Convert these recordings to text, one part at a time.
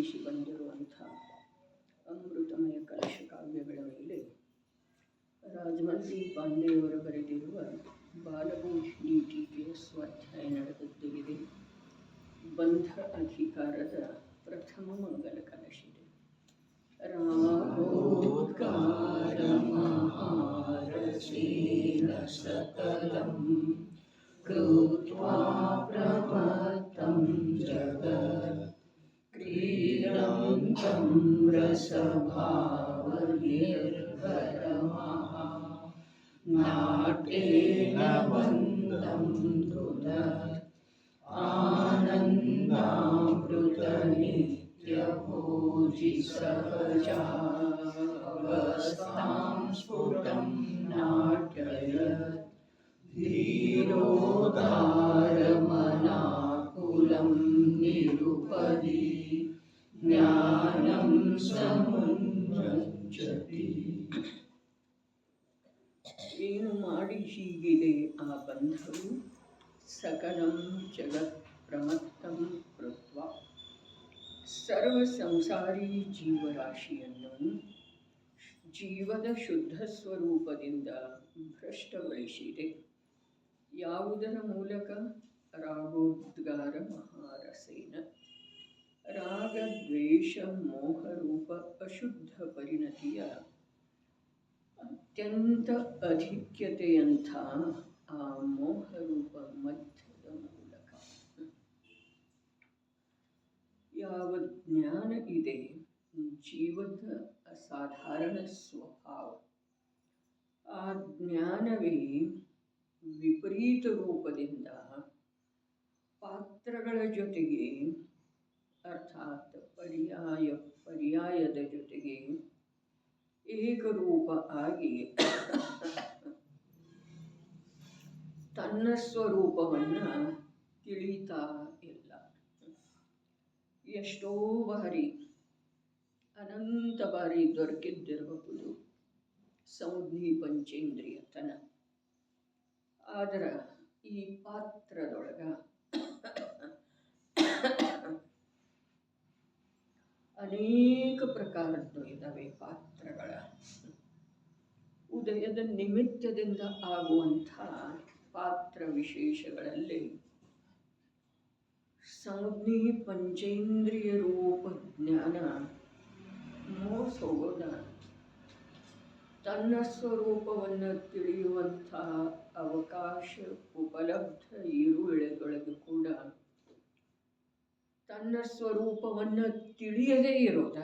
ಲಭಿಸಿ ಬಂದಿರುವಂಥ ಅಮೃತಮಯ ಕಲಶ ಕಾವ್ಯಗಳ ಮೇಲೆ ರಾಜಮಲ್ಟಿ ಪಾಂಡೆಯವರು ಬರೆದಿರುವ ಬಾಲಭೂಷಣಿ ಟೀಕೆಯ ಸ್ವಾಧ್ಯಾಯ ನಡೆದದ್ದಿದೆ. ಬಂಧ ಅಧಿಕಾರದ ಪ್ರಥಮ ಮಂಗಲ ಕಲಶಿದೆ. ರಾಗೋದ್ಗಾರಮಹಾರಸೇನ ಸಕಲಂ ಕೃತ್ವಾ ಪ್ರಮತ್ತಂ ಜಗತ್ ಕ್ರೀಡಂತಂ ರಸಭಾವನಿರ್ಭರಮಃ ನಾಟ್ಯೇನ ಬಂಧಂ ಧೃತ ಆನಂದಾಮೃತ ನಿತ್ಯಭೋಜಿ ಸಹಜಾವಸ್ಥಾಂ ಸ್ಫುಟಂ ನಾಟ್ಯಯತ್ ಧೀರೋದಾರಮನಾಕುಲಂ ನಿರುಪದಿ ಜ್ಞಾನಂ ಸಮುನ್ನಚ್ಚತಿ. ಏನು ಮಾಡಿ ಹೀಗಿದೆ ಆ ಬಂಧವು? ಸಕಲಂ ಜಗತ್ ಪ್ರಮತ್ತಂ ಕೃತ್ವ, ಸರ್ವ ಸಂಸಾರಿ ಜೀವರಾಶಿಯನ್ನು ಜೀವದ ಶುದ್ಧ ಸ್ವರೂಪದಿಂದ ಭ್ರಷ್ಟಗೊಳಿಸಿದೆ. ಯಾವುದರ ಮೂಲಕ? ರಾಗೋದ್ಗಾರ ಮಹಾರಸೇನ. ರಾಗ ದ್ವೇಷ ಮೋಹರೂಪ ಅಶುದ್ಧ ಪರಿಣತಿಯ ಅತ್ಯಂತ ಅಧಿಕ್ಯತೆಯಂಥ ಆ ಮೋಹರೂಪ ಮಧ್ಯದ ಮೂಲಕ ಯಾವ ಜ್ಞಾನ ಇದೆ, ಜೀವದ ಅಸಾಧಾರಣ ಸ್ವಭಾವ, ಆ ಜ್ಞಾನವೇ ವಿಪರೀತ ರೂಪದಿಂದ ಪಾತ್ರಗಳ ಜೊತೆಗೆ ಅರ್ಥಾತ್ ಪರ್ಯಾಯದ ಜೊತೆಗೆ ಏಕರೂಪ ಆಗಿ ತನ್ನ ಸ್ವರೂಪವನ್ನು ತಿಳಿತಾ ಇಲ್ಲ. ಎಷ್ಟೋ ಬಾರಿ, ಅನಂತ ಬಾರಿ ದೊರಕಿದ್ದಿರಬಹುದು ಸಂಜ್ಞಿ ಪಂಚೇಂದ್ರಿಯತನ. ಆದರೆ ಈ ಪಾತ್ರದೊಳಗ ಅನೇಕ ಪ್ರಕಾರದ್ದು ಇದ್ದಾವೆ ಪಾತ್ರಗಳ. ಉದಯದ ನಿಮಿತ್ತದಿಂದ ಆಗುವಂಥ ಪಾತ್ರ ವಿಶೇಷಗಳಲ್ಲಿ ಸಂಜ್ಞಿ ಪಂಚೇಂದ್ರಿಯ ರೂಪ ಜ್ಞಾನ ಮೋಸ ಹೋಗೋದ. ತನ್ನ ಸ್ವರೂಪವನ್ನು ತಿಳಿಯುವಂಥ ಅವಕಾಶ ಉಪಲಬ್ಧ ಇರುವೆಳೆದೊಳಗೆ ಕೂಡ ತನ್ನ ಸ್ವರೂಪವನ್ನು ತಿಳಿಯದೇ ಇರೋದ.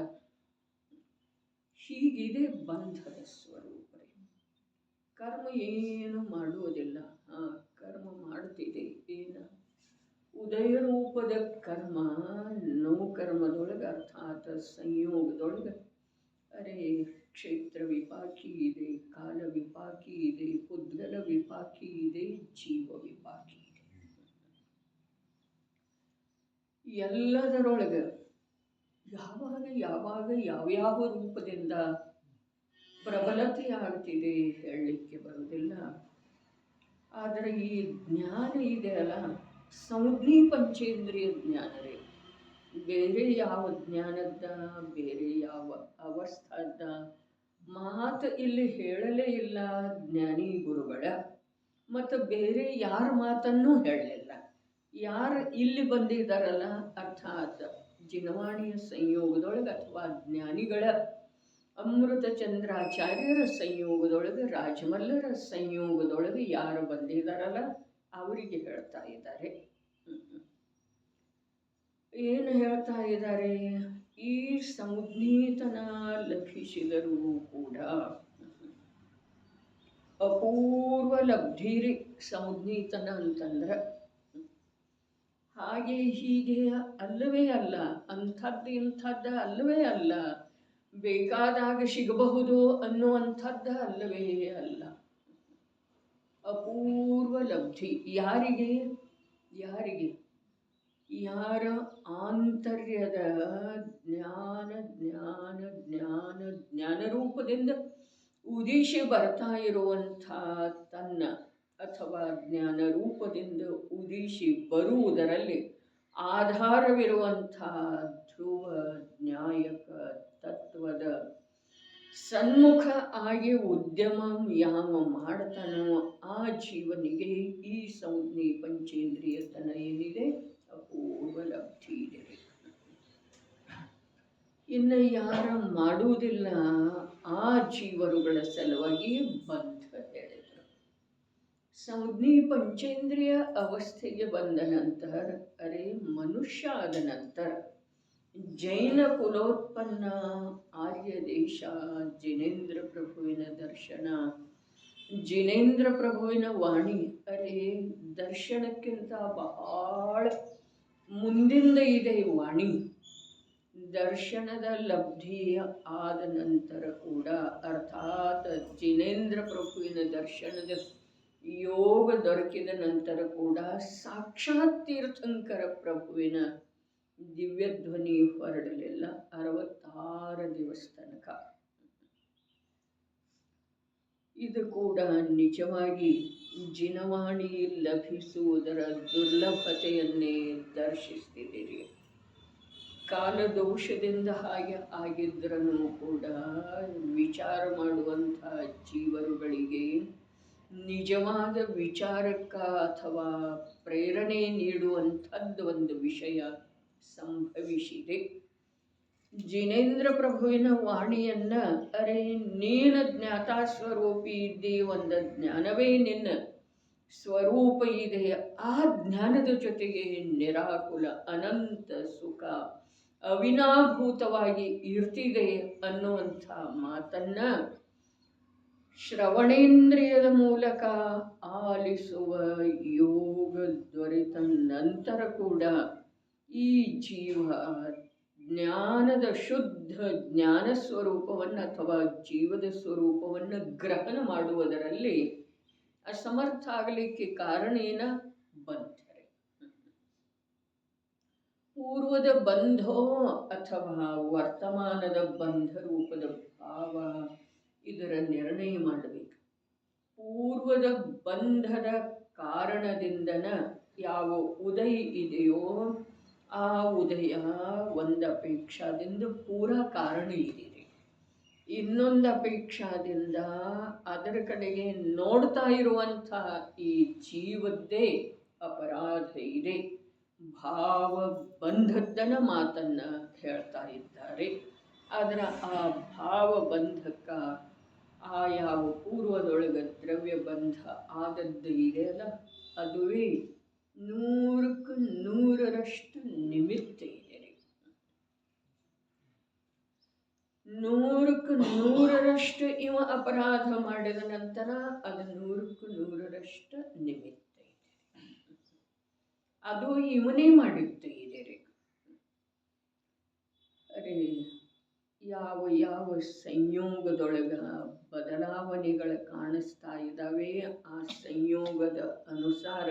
ಹೀಗಿದೆ ಬಂಧದ ಸ್ವರೂಪ. ಕರ್ಮ ಏನು ಮಾಡುವುದಿಲ್ಲ, ಕರ್ಮ ಮಾಡ್ತಿದೆ. ಏನು? ಉದಯ ರೂಪದ ಕರ್ಮ ನೌಕರ್ಮದೊಳಗೆ ಅರ್ಥಾತ್ ಸಂಯೋಗದೊಳಗೆ ಕ್ಷೇತ್ರ ವಿಪಾಕಿ ಇದೆ, ಕಾಲ ವಿಪಾಕಿ ಇದೆ, ಪುದ್ಗಲ ವಿಪಾಕಿ ಇದೆ, ಜೀವ ವಿಪಾಕಿ ಇದೆ. ಎಲ್ಲದರೊಳಗೆ ಯಾವಾಗ ಯಾವ್ಯಾವ ರೂಪದಿಂದ ಪ್ರಬಲತೆ ಆಗ್ತಿದೆ ಹೇಳಲಿಕ್ಕೆ ಬರುವುದಿಲ್ಲ. ಆದರೆ ಈ ಜ್ಞಾನ ಇದೆಯಲ್ಲ, ಸಂಜ್ಞಿ ಪಂಚೇಂದ್ರಿಯ ಜ್ಞಾನವೇ. ಬೇರೆ ಯಾವ ಜ್ಞಾನದ, ಬೇರೆ ಯಾವ ಅವಸ್ಥಾದ ಮಾತು ಇಲ್ಲಿ ಹೇಳಲೇ ಇಲ್ಲ ಜ್ಞಾನಿ ಗುರುಗಳ. ಮತ್ತು ಬೇರೆ ಯಾರ ಮಾತನ್ನೂ ಹೇಳಲಿಲ್ಲ. ಯಾರು ಇಲ್ಲಿ ಬಂದಿದ್ದಾರಲ್ಲ, ಅರ್ಥಾತ್ ಜಿನವಾಣಿಯ ಸಂಯೋಗದೊಳಗೆ ಅಥವಾ ಜ್ಞಾನಿಗಳ ಅಮೃತ ಚಂದ್ರಾಚಾರ್ಯರ ಸಂಯೋಗದೊಳಗೆ, ರಾಜಮಲ್ಲರ ಸಂಯೋಗದೊಳಗೆ ಯಾರು ಬಂದಿದ್ದಾರಲ್ಲ ಅವರಿಗೆ ಹೇಳ್ತಾ ಇದ್ದಾರೆ. ಏನು ಹೇಳ್ತಾ ಇದ್ದಾರೆ? ಈ ಸಂಜ್ಞೀತನ ಲಭಿಸಿದರೂ ಕೂಡ ಅಪೂರ್ವ ಲಬ್ಧಿರಿ ಸಂಜ್ಞೀತನ ಅಂತಂದ್ರೆ ಹಾಗೆ ಹೀಗೆ ಅಲ್ಲವೇ ಅಲ್ಲ, ಅಂಥದ್ದು ಇಂಥದ್ದು ಅಲ್ಲವೇ ಅಲ್ಲ, ಬೇಕಾದಾಗ ಸಿಗಬಹುದು ಅನ್ನುವಂಥದ್ದು ಅಲ್ಲವೇ ಅಲ್ಲ. ಅಪೂರ್ವ ಲಬ್ಧಿ. ಯಾರಿಗೆ? ಯಾರ ಆಂತರ್ಯದ ಜ್ಞಾನ ಜ್ಞಾನ ಜ್ಞಾನ ಜ್ಞಾನ ರೂಪದಿಂದ ಉದಿಸಿ ಬರ್ತಾ ಇರುವಂಥ ತನ್ನ ಅಥವಾ ಜ್ಞಾನ ರೂಪದಿಂದ ಉದಿಸಿ ಬರುವುದರಲ್ಲಿ ಆಧಾರವಿರುವಂಥ ಶುಭ ನ್ಯಾಯಕ ತತ್ವದ ಸನ್ಮುಖ ಆಗಿ ಉದ್ಯಮ ಯಾವ ಮಾಡ್ತಾನೋ ಆ ಜೀವನಿಗೆ ಈ ಸಂಜ್ಞೆ ಪಂಚೇಂದ್ರಿಯತನ ಏನಿದೆ ಅಪೂರ್ವ ಲಬ್ಧಿ ಇದೆ. ಇನ್ನು ಯಾರ ಮಾಡುವುದಿಲ್ಲ ಆ ಜೀವರುಗಳ ಸಲುವಾಗಿ ಬಂಧ ಹೇಳಿದರು. ಸಂಜ್ಞೆ ಪಂಚೇಂದ್ರಿಯ ಅವಸ್ಥೆಗೆ ಬಂದ ನಂತರ ಮನುಷ್ಯ ಆದ ನಂತರ ಜೈನ ಕುಲೋತ್ಪನ್ನ ಆರ್ಯ ದೇಶ ಜಿನೇಂದ್ರ ಪ್ರಭುವಿನ ದರ್ಶನ, ಜಿನೇಂದ್ರ ಪ್ರಭುವಿನ ವಾಣಿ ದರ್ಶನಕ್ಕಿಂತ ಬಹಳ ಮುಂದಿಂದ ಇದೆ ವಾಣಿ. ದರ್ಶನದ ಲಬ್ಧಿ ಆದ ನಂತರ ಕೂಡ ಅರ್ಥಾತ್ ಜಿನೇಂದ್ರ ಪ್ರಭುವಿನ ದರ್ಶನದ ಯೋಗ ದೊರಕಿದ ನಂತರ ಕೂಡ ಸಾಕ್ಷಾತ್ ತೀರ್ಥಂಕರ ಪ್ರಭುವಿನ ದಿವ್ಯಧ್ವನಿ ಹೊರಡಲಿಲ್ಲ 66 ದಿವಸ ತನಕ. ಇದು ಕೂಡ ನಿಜವಾಗಿ ಜಿನವಾಣಿ ಲಭಿಸುವುದರ ದುರ್ಲಭತೆಯನ್ನೇ ದರ್ಶಿಸ್ತಿದ್ದೀರಿ. ಕಾಲದೋಷದಿಂದ ಹಾಗೆ ಆಗಿದ್ರೂ ಕೂಡ ವಿಚಾರ ಮಾಡುವಂಥ ಜೀವರುಗಳಿಗೆ ನಿಜವಾದ ವಿಚಾರಕ್ಕ ಅಥವಾ ಪ್ರೇರಣೆ ನೀಡುವಂಥದ್ದು ಒಂದು ವಿಷಯ ಸಂಭವಿಸಿದೆ. ಜಿನೇಂದ್ರ ಪ್ರಭುವಿನ ವಾಣಿಯನ್ನ ನೀನು ಜ್ಞಾತಾ ಸ್ವರೂಪಿ ಇದ್ದಿ, ಒಂದು ಜ್ಞಾನವೇ ನಿನ್ನ ಸ್ವರೂಪ ಇದೆ, ಆ ಜ್ಞಾನದ ಜೊತೆಗೆ ನಿರಾಕುಲ ಅನಂತ ಸುಖ ಅವಿನಾಭೂತವಾಗಿ ಇರ್ತಿದೆ ಅನ್ನುವಂಥ ಮಾತನ್ನ ಶ್ರವಣೇಂದ್ರಿಯದ ಮೂಲಕ ಆಲಿಸುವ ಯೋಗ ದೊರೆತ ನಂತರ ಕೂಡ ಈ ಜೀವ ಜ್ಞಾನದ ಶುದ್ಧ ಜ್ಞಾನ ಸ್ವರೂಪವನ್ನು ಅಥವಾ ಜೀವದ ಸ್ವರೂಪವನ್ನು ಗ್ರಹಣ ಮಾಡುವುದರಲ್ಲಿ ಅಸಮರ್ಥ ಆಗಲಿಕ್ಕೆ ಕಾರಣ ಏನ? ಬಂಧರೆ. ಪೂರ್ವದ ಬಂಧೋ ಅಥವಾ ವರ್ತಮಾನದ ಬಂಧ ರೂಪದ ಭಾವ ಇದರ ನಿರ್ಣಯ ಮಾಡಬೇಕು. ಪೂರ್ವದ ಬಂಧದ ಕಾರಣದಿಂದನ ಯಾವ ಉದಯ ಇದೆಯೋ ಆ ಉದಯ ಒಂದು ಅಪೇಕ್ಷಾದಿಂದ ಪೂರಾ ಕಾರಣ ಇದೆ. ಇನ್ನೊಂದು ಅಪೇಕ್ಷಾದಿಂದ ಅದರ ಕಡೆಗೆ ನೋಡ್ತಾ ಇರುವಂಥ ಈ ಜೀವದ್ದೇ ಅಪರಾಧ ಇದೆ. ಭಾವ ಬಂಧದ್ದನ ಮಾತನ್ನ ಹೇಳ್ತಾ ಇದ್ದಾರೆ. ಆದರೆ ಆ ಭಾವ ಬಂಧಕ್ಕ ಆ ಯಾವ ಪೂರ್ವದೊಳಗೆ ದ್ರವ್ಯ ಬಂಧ ಆದದ್ದು ಇದೆಯಲ್ಲ, ಅದುವೇ 100ಕ್ಕೆ 100ರಷ್ಟು ನಿಮಿತ್ತ ಇದೆ. 100ಕ್ಕೆ 100ರಷ್ಟು ಇವ ಅಪರಾಧ ಮಾಡಿದ ನಂತರ ಅದು 100ಕ್ಕೆ 100ರಷ್ಟು ನಿಮಿತ್ತ ಇದೆ. ಅದು ಇವನೇ ಮಾಡಿದ್ದು ಇದೆ. ಯಾವ ಯಾವ ಸಂಯೋಗದೊಳಗ ಬದಲಾವಣೆಗಳು ಕಾಣಿಸ್ತಾ ಇದ್ದಾವೆ, ಆ ಸಂಯೋಗದ ಅನುಸಾರ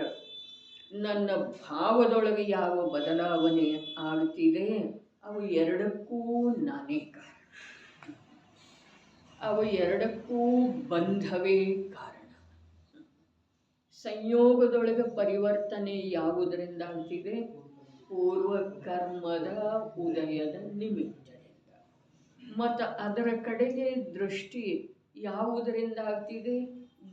ನನ್ನ ಭಾವದೊಳಗೆ ಯಾವ ಬದಲಾವಣೆ ಆಗ್ತಿದೆ ಅವು ಎರಡಕ್ಕೂ ನಾನೇ ಕಾರಣ. ಅವು ಎರಡಕ್ಕೂ ಬಂಧವೇ ಕಾರಣ. ಸಂಯೋಗದೊಳಗೆ ಪರಿವರ್ತನೆ ಯಾವುದರಿಂದ ಆಗ್ತಿದೆ? ಪೂರ್ವ ಕರ್ಮದ ಉದಯದ ನಿಮಿತ್ತದಿಂದ. ಮತ್ತು ಅದರ ಕಡೆಗೆ ದೃಷ್ಟಿ ಯಾವುದರಿಂದ ಆಗ್ತಿದೆ?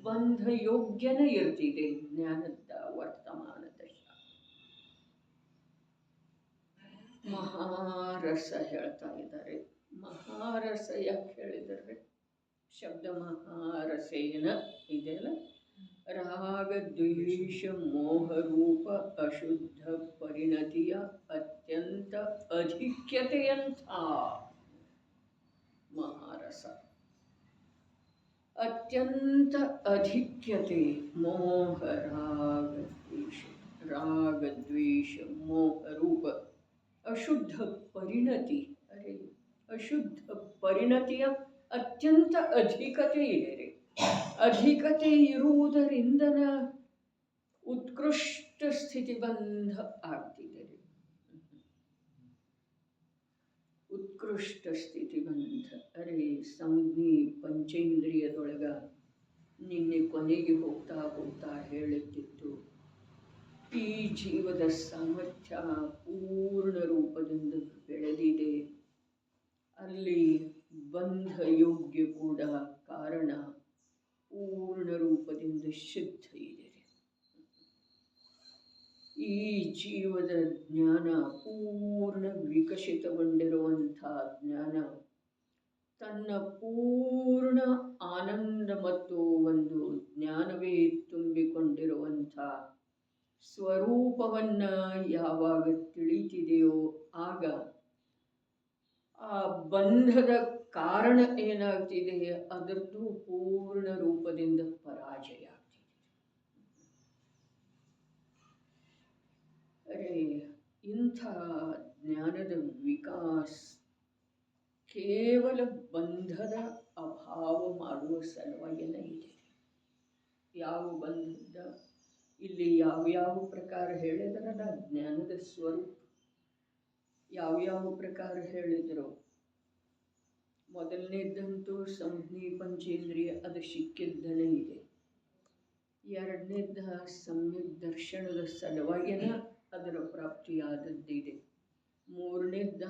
ಬಂಧ ಯೋಗ್ಯನ ಇರ್ತಿದೆ ಜ್ಞಾನದ ವರ್ತಮಾನ ದಶ. ಮಹಾರಸ ಹೇಳ್ತಾ ಇದ್ದಾರೆ. ಮಹಾರಸ ಯಾಕೆ ಹೇಳಿದ್ದಾರೆ? ಶಬ್ದ ಮಹಾರಸೇನ ಇದೆಯಲ್ಲ, ರಾಗ ದ್ವೇಷ ಮೋಹರೂಪ ಅಶುದ್ಧ ಪರಿಣತಿಯ ಅತ್ಯಂತ ಅಧಿಕ್ಯತೆಯಂಥ ಮಹಾರಸ. ಅತ್ಯಂತ ಅಧಿಕ್ಯತೆ ಮೋಹ ರಾಗ ದ್ವೇಷ ಮೋಹರೂಪ ಅಶುದ್ಧ ಪರಿಣತಿ. ಅಶುದ್ಧ ಪರಿಣತಿಯ ಅತ್ಯಂತ ಅಧಿಕತೆ ಇದೆ. ಅಧಿಕತೆ ಇರುವುದರಿಂದನ ಉತ್ಕೃಷ್ಟ ಸ್ಥಿತಿ ಬಂಧ ಆಗ್ತಿದೆ. ಉತ್ಕೃಷ್ಟ ಸ್ಥಿತಿ ಬಂಧ ಸಂಜ್ಞೆ ಪಂಚೇಂದ್ರಿಯದೊಳಗ ನಿನ್ನೆ ಕೊನೆಗೆ ಹೋಗ್ತಾ ಹೋಗ್ತಾ ಹೇಳುತ್ತಿತ್ತು. ಈ ಜೀವದ ಸಾಮರ್ಥ್ಯ ಪೂರ್ಣ ರೂಪದಿಂದ ಬೆಳೆದಿದೆ. ಅಲ್ಲಿ ಬಂಧ ಯೋಗ್ಯ ಕೂಡ ಕಾರಣ ಪೂರ್ಣ ರೂಪದಿಂದ ಶುದ್ಧ ಇದೆ. ಈ ಜೀವದ ಜ್ಞಾನ ಪೂರ್ಣ ವಿಕಸಿತಗೊಂಡಿರುವಂಥ ಜ್ಞಾನ ತನ್ನ ಪೂರ್ಣ ಆನಂದ ಮತ್ತು ಒಂದು ಜ್ಞಾನವೇ ತುಂಬಿಕೊಂಡಿರುವಂಥ ಸ್ವರೂಪವನ್ನು ಯಾವಾಗ ತಿಳಿತಿದೆಯೋ ಆಗ ಆ ಬಂಧದ ಕಾರಣ ಏನಾಗ್ತಿದೆ ಅದರದ್ದು ಪೂರ್ಣ ರೂಪದಿಂದ ಪರಾಜಯ ಆಗ್ತಿದೆ. ಅರೆ ಇಂಥ ಜ್ಞಾನದ ವಿಕಾಸ ಕೇವಲ ಬಂಧದ ಅಭಾವ ಮಾಡುವ ಸಲುವಾಗಿಯೇ ಇದೆ. ಯಾವ ಬಂಧದ ಇಲ್ಲಿ ಯಾವ್ಯಾವ ಪ್ರಕಾರ ಹೇಳಿದ್ರಲ್ಲ ಜ್ಞಾನದ ಸ್ವರೂಪ ಯಾವ್ಯಾವ ಪ್ರಕಾರ ಹೇಳಿದರು. ಮೊದಲನೇದಂತೂ ಸಂಜ್ಞೆ ಪಂಚೇಂದ್ರಿಯ ಅದು ಸಿಕ್ಕಿದ್ದನೇ ಇದೆ. ಎರಡನೇದ ಸಮ್ಯಕ್ ದರ್ಶನದ ಸಲುವಾಗಿನ ಅದರ ಪ್ರಾಪ್ತಿಯಾದದ್ದಿದೆ. ಮೂರನೇದ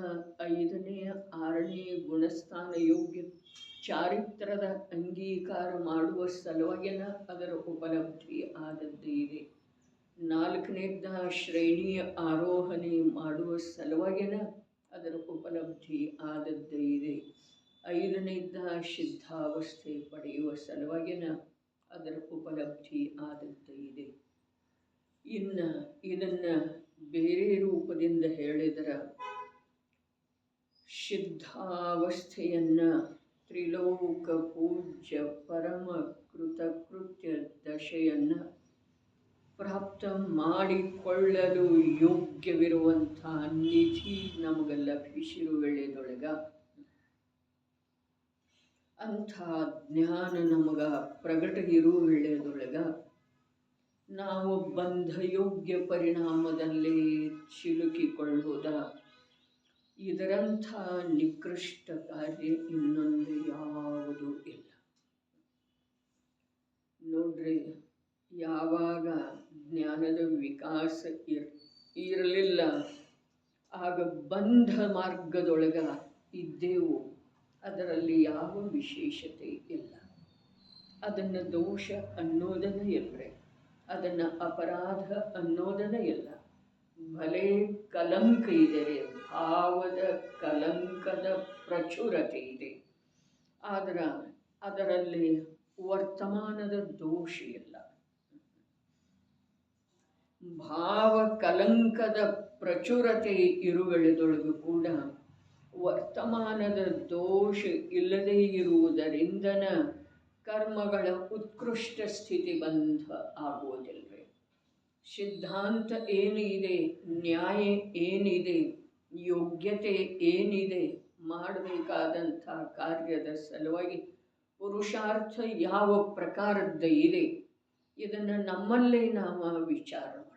ಐದನೆಯ ಆರನೆಯ ಗುಣಸ್ಥಾನ ಯೋಗ್ಯ ಚಾರಿತ್ರದ ಅಂಗೀಕಾರ ಮಾಡುವ ಸಲುವಾಗಿನ ಅದರ ಉಪಲಬ್ಧಿ ಆದದ್ದು ಇದೆ. ನಾಲ್ಕನೇದ ಶ್ರೇಣಿಯ ಆರೋಹಣೆ ಮಾಡುವ ಸಲುವಾಗಿನ ಅದರ ಉಪಲಬ್ಧಿ ಆದದ್ದು ಇದೆ. ಐದನೇದ ಸಿದ್ಧಾವಸ್ಥೆ ಪಡೆಯುವ ಸಲುವಾಗಿನ ಅದರ ಉಪಲಬ್ಧಿ ಆದದ್ದು ಇದೆ. ಇನ್ನು ಇದನ್ನು ಬೇರೆ ರೂಪದಿಂದ ಹೇಳಿದರೆ ಸಿದ್ಧಾವಸ್ಥೆಯನ್ನು ತ್ರಿಲೋಕ ಪೂಜ್ಯ ಪರಮ ಕೃತಕೃತ್ಯ ದಶೆಯನ್ನು ಪ್ರಾಪ್ತ ಮಾಡಿಕೊಳ್ಳಲು ಯೋಗ್ಯವಿರುವಂಥ ನಿಧಿ ನಮಗೆ ಲಭಿಸಿರುವೆಳೆದೊಳಗ ಅಂಥ ಜ್ಞಾನ ನಮಗೆ ಪ್ರಗಟ ಇರುವೆಳೆದೊಳಗ ನಾವು ಬಂಧಯೋಗ್ಯ ಪರಿಣಾಮದಲ್ಲಿ ಸಿಲುಕಿಕೊಳ್ಳುವುದ ಇದರಂಥ ನಿಕೃಷ್ಟ ಕಾರ್ಯ ಇನ್ನೊಂದು ಯಾವುದೂ ಇಲ್ಲ. ನೋಡ್ರಿ, ಯಾವಾಗ ಜ್ಞಾನದ ವಿಕಾಸ ಇರಲಿಲ್ಲ ಆಗ ಬಂಧ ಮಾರ್ಗದೊಳಗ ಇದ್ದೆವು. ಅದರಲ್ಲಿ ಯಾವ ವಿಶೇಷತೆ ಇಲ್ಲ. ಅದನ್ನು ದೋಷ ಅನ್ನೋದನ್ನೇ ಇಲ್ಲರೆ, ಅದನ್ನು ಅಪರಾಧ ಅನ್ನೋದನ್ನೇ ಇಲ್ಲ. ಭಲೇ ಕಲಂಕ ಇದೆ, ಭಾವದ ಕಲಂಕದ ಪ್ರಚುರತೆ ಇದೆ, ಆದರೆ ಅದರಲ್ಲಿ ವರ್ತಮಾನದ ದೋಷ ಇಲ್ಲ. ಭಾವ ಕಲಂಕದ ಪ್ರಚುರತೆ ಇರುವೆಳೆದೊಳಗೂ ಕೂಡ ವರ್ತಮಾನದ ದೋಷ ಇಲ್ಲದೇ ಇರುವುದರಿಂದನ ಕರ್ಮಗಳ ಉತ್ಕೃಷ್ಟ ಸ್ಥಿತಿ ಬಂಧ ಆಗುವುದಿಲ್ಲವೇ. ಸಿದ್ಧಾಂತ ಏನಿದೆ, ನ್ಯಾಯ ಏನಿದೆ, ಯೋಗ್ಯತೆ ಏನಿದೆ, ಮಾಡಬೇಕಾದಂಥ ಕಾರ್ಯದ ಸಲುವಾಗಿ ಪುರುಷಾರ್ಥ ಯಾವ ಪ್ರಕಾರದ್ದ ಇದೆ ಇದನ್ನು ನಮ್ಮಲ್ಲೇ ನಾವು ವಿಚಾರ ಮಾಡೋಣ.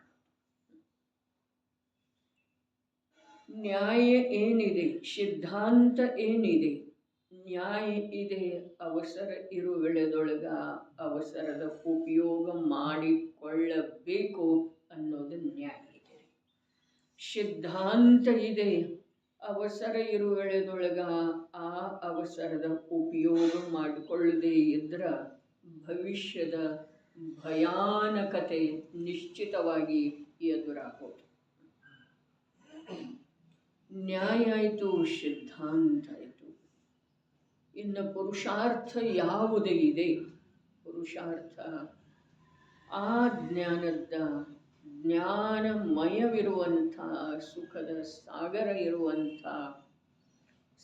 ನ್ಯಾಯ ಏನಿದೆ, ಸಿದ್ಧಾಂತ ಏನಿದೆ, ನ್ಯಾಯ ಇದೆ, ಅವಸರ ಇರುವೆಳೆದೊಳಗ ಅವಸರದ ಉಪಯೋಗ ಮಾಡಿಕೊಳ್ಳಬೇಕು ಅನ್ನೋದು ನ್ಯಾಯ ಇದೆ. ಸಿದ್ಧಾಂತ ಇದೆ, ಅವಸರ ಇರುವೆಳೆದೊಳಗ ಆ ಅವಸರದ ಉಪಯೋಗ ಮಾಡಿಕೊಳ್ಳದೆ ಇದ್ರೆ ಭವಿಷ್ಯದ ಭಯಾನಕತೆ ನಿಶ್ಚಿತವಾಗಿ ಎದುರಾಗೋದು. ನ್ಯಾಯ ಆಯಿತು, ಸಿದ್ಧಾಂತ ಆಯಿತು. ಇನ್ನು ಪುರುಷಾರ್ಥ ಯಾವುದೇ ಇದೆ, ಪುರುಷಾರ್ಥ ಆ ಜ್ಞಾನಮಯವಿರುವಂಥ ಸುಖದ ಸಾಗರ ಇರುವಂಥ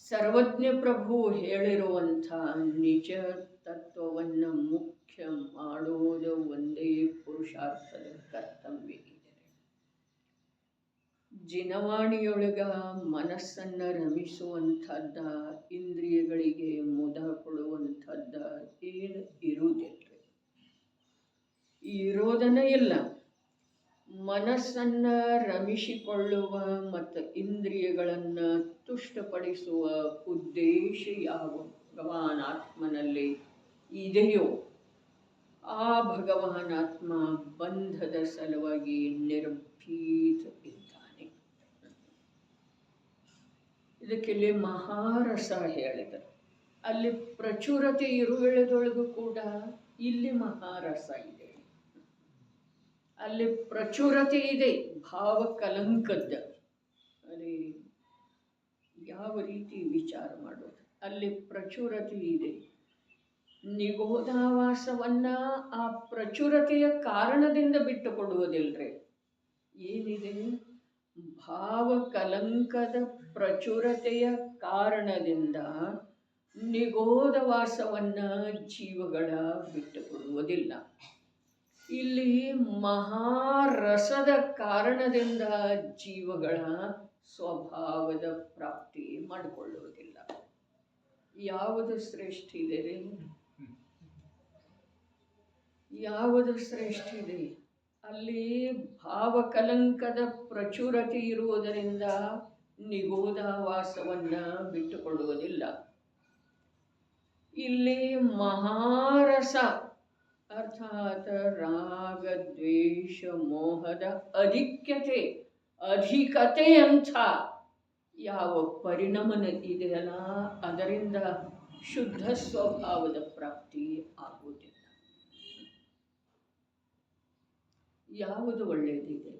ಸರ್ವಜ್ಞ ಪ್ರಭು ಹೇಳಿರುವಂಥ ನಿಜ ತತ್ವವನ್ನು ಮುಖ್ಯ ಮಾಡೋದು ಒಂದೇ ಪುರುಷಾರ್ಥದ ಕರ್ತವ್ಯ ಇದೆ. ಜಿನವಾಣಿಯೊಳಗ ಮನಸ್ಸನ್ನು ರಮಿಸುವಂಥದ್ದ, ಇಂದ್ರಿಯಗಳಿಗೆ ಮುದ ಕೊಡುವಂಥದ್ದ ಏನು ಇರುವುದಿಲ್ಲ. ಇರೋದನ್ನೇ ಇಲ್ಲ. ಮನಸ್ಸನ್ನು ರಮಿಸಿಕೊಳ್ಳುವ ಮತ್ತು ಇಂದ್ರಿಯಗಳನ್ನು ತುಷ್ಟಪಡಿಸುವ ಉದ್ದೇಶ ಯಾವ ಭಗವಾನ್ ಆತ್ಮನಲ್ಲಿ ಇದೆಯೋ ಆ ಭಗವಾನಾತ್ಮ ಬಂಧದ ಸಲುವಾಗಿ ನಿರ್ಭೀತ ಇದ್ದಾನೆ. ಇದಕ್ಕಿಲ್ಲಿ ಮಹಾರಸ ಹೇಳಿದರು. ಅಲ್ಲಿ ಪ್ರಚುರತೆ ಇರುವೆಳೆದೊಳಗೂ ಕೂಡ ಇಲ್ಲಿ ಮಹಾರಸ ಇದೆ. ಅಲ್ಲಿ ಪ್ರಚುರತೆ ಇದೆ ಭಾವ ಕಲಂಕದ್ದ. ಅಲ್ಲಿ ಯಾವ ರೀತಿ ವಿಚಾರ ಮಾಡೋದು, ಅಲ್ಲಿ ಪ್ರಚುರತೆ ಇದೆ. ನಿಗೋಧಾವಾಸವನ್ನ ಆ ಪ್ರಚುರತೆಯ ಕಾರಣದಿಂದ ಬಿಟ್ಟು ಕೊಡುವುದಿಲ್ರಿ. ಏನಿದೆ, ಭಾವ ಕಲಂಕದ ಪ್ರಚುರತೆಯ ಕಾರಣದಿಂದ ನಿಗೋಧವಾಸವನ್ನ ಜೀವಗಳ ಬಿಟ್ಟು ಕೊಡುವುದಿಲ್ಲ. ಇಲ್ಲಿ ಮಹಾರಸದ ಕಾರಣದಿಂದ ಜೀವಗಳ ಸ್ವಭಾವದ ಪ್ರಾಪ್ತಿ ಮಾಡಿಕೊಳ್ಳುವುದಿಲ್ಲ. ಯಾವುದು ಶ್ರೇಷ್ಠ ಇದೆ ರೀ? ಯಾವುದು ಶ್ರೇಷ್ಠ ಇದೆ? ಅಲ್ಲಿ ಭಾವಕಲಂಕದ ಪ್ರಚುರತೆ ಇರುವುದರಿಂದ ನಿಗೋಧಾವಾಸವನ್ನ ಬಿಟ್ಟುಕೊಡುವುದಿಲ್ಲ. ಇಲ್ಲಿ ಮಹಾರಸ ಅರ್ಥಾತ್ ರಾಗ ದ್ವೇಷ ಮೋಹದ ಅಧಿಕತೆ ಅಂತ ಯಾವ ಪರಿಣಮನ ಇದೆಯಲ್ಲ, ಅದರಿಂದ ಶುದ್ಧ ಸ್ವಭಾವದ ಪ್ರಾಪ್ತಿ ಆಗುವುದಿಲ್ಲ. ಯಾವುದು ಒಳ್ಳೆಯದಿದೆ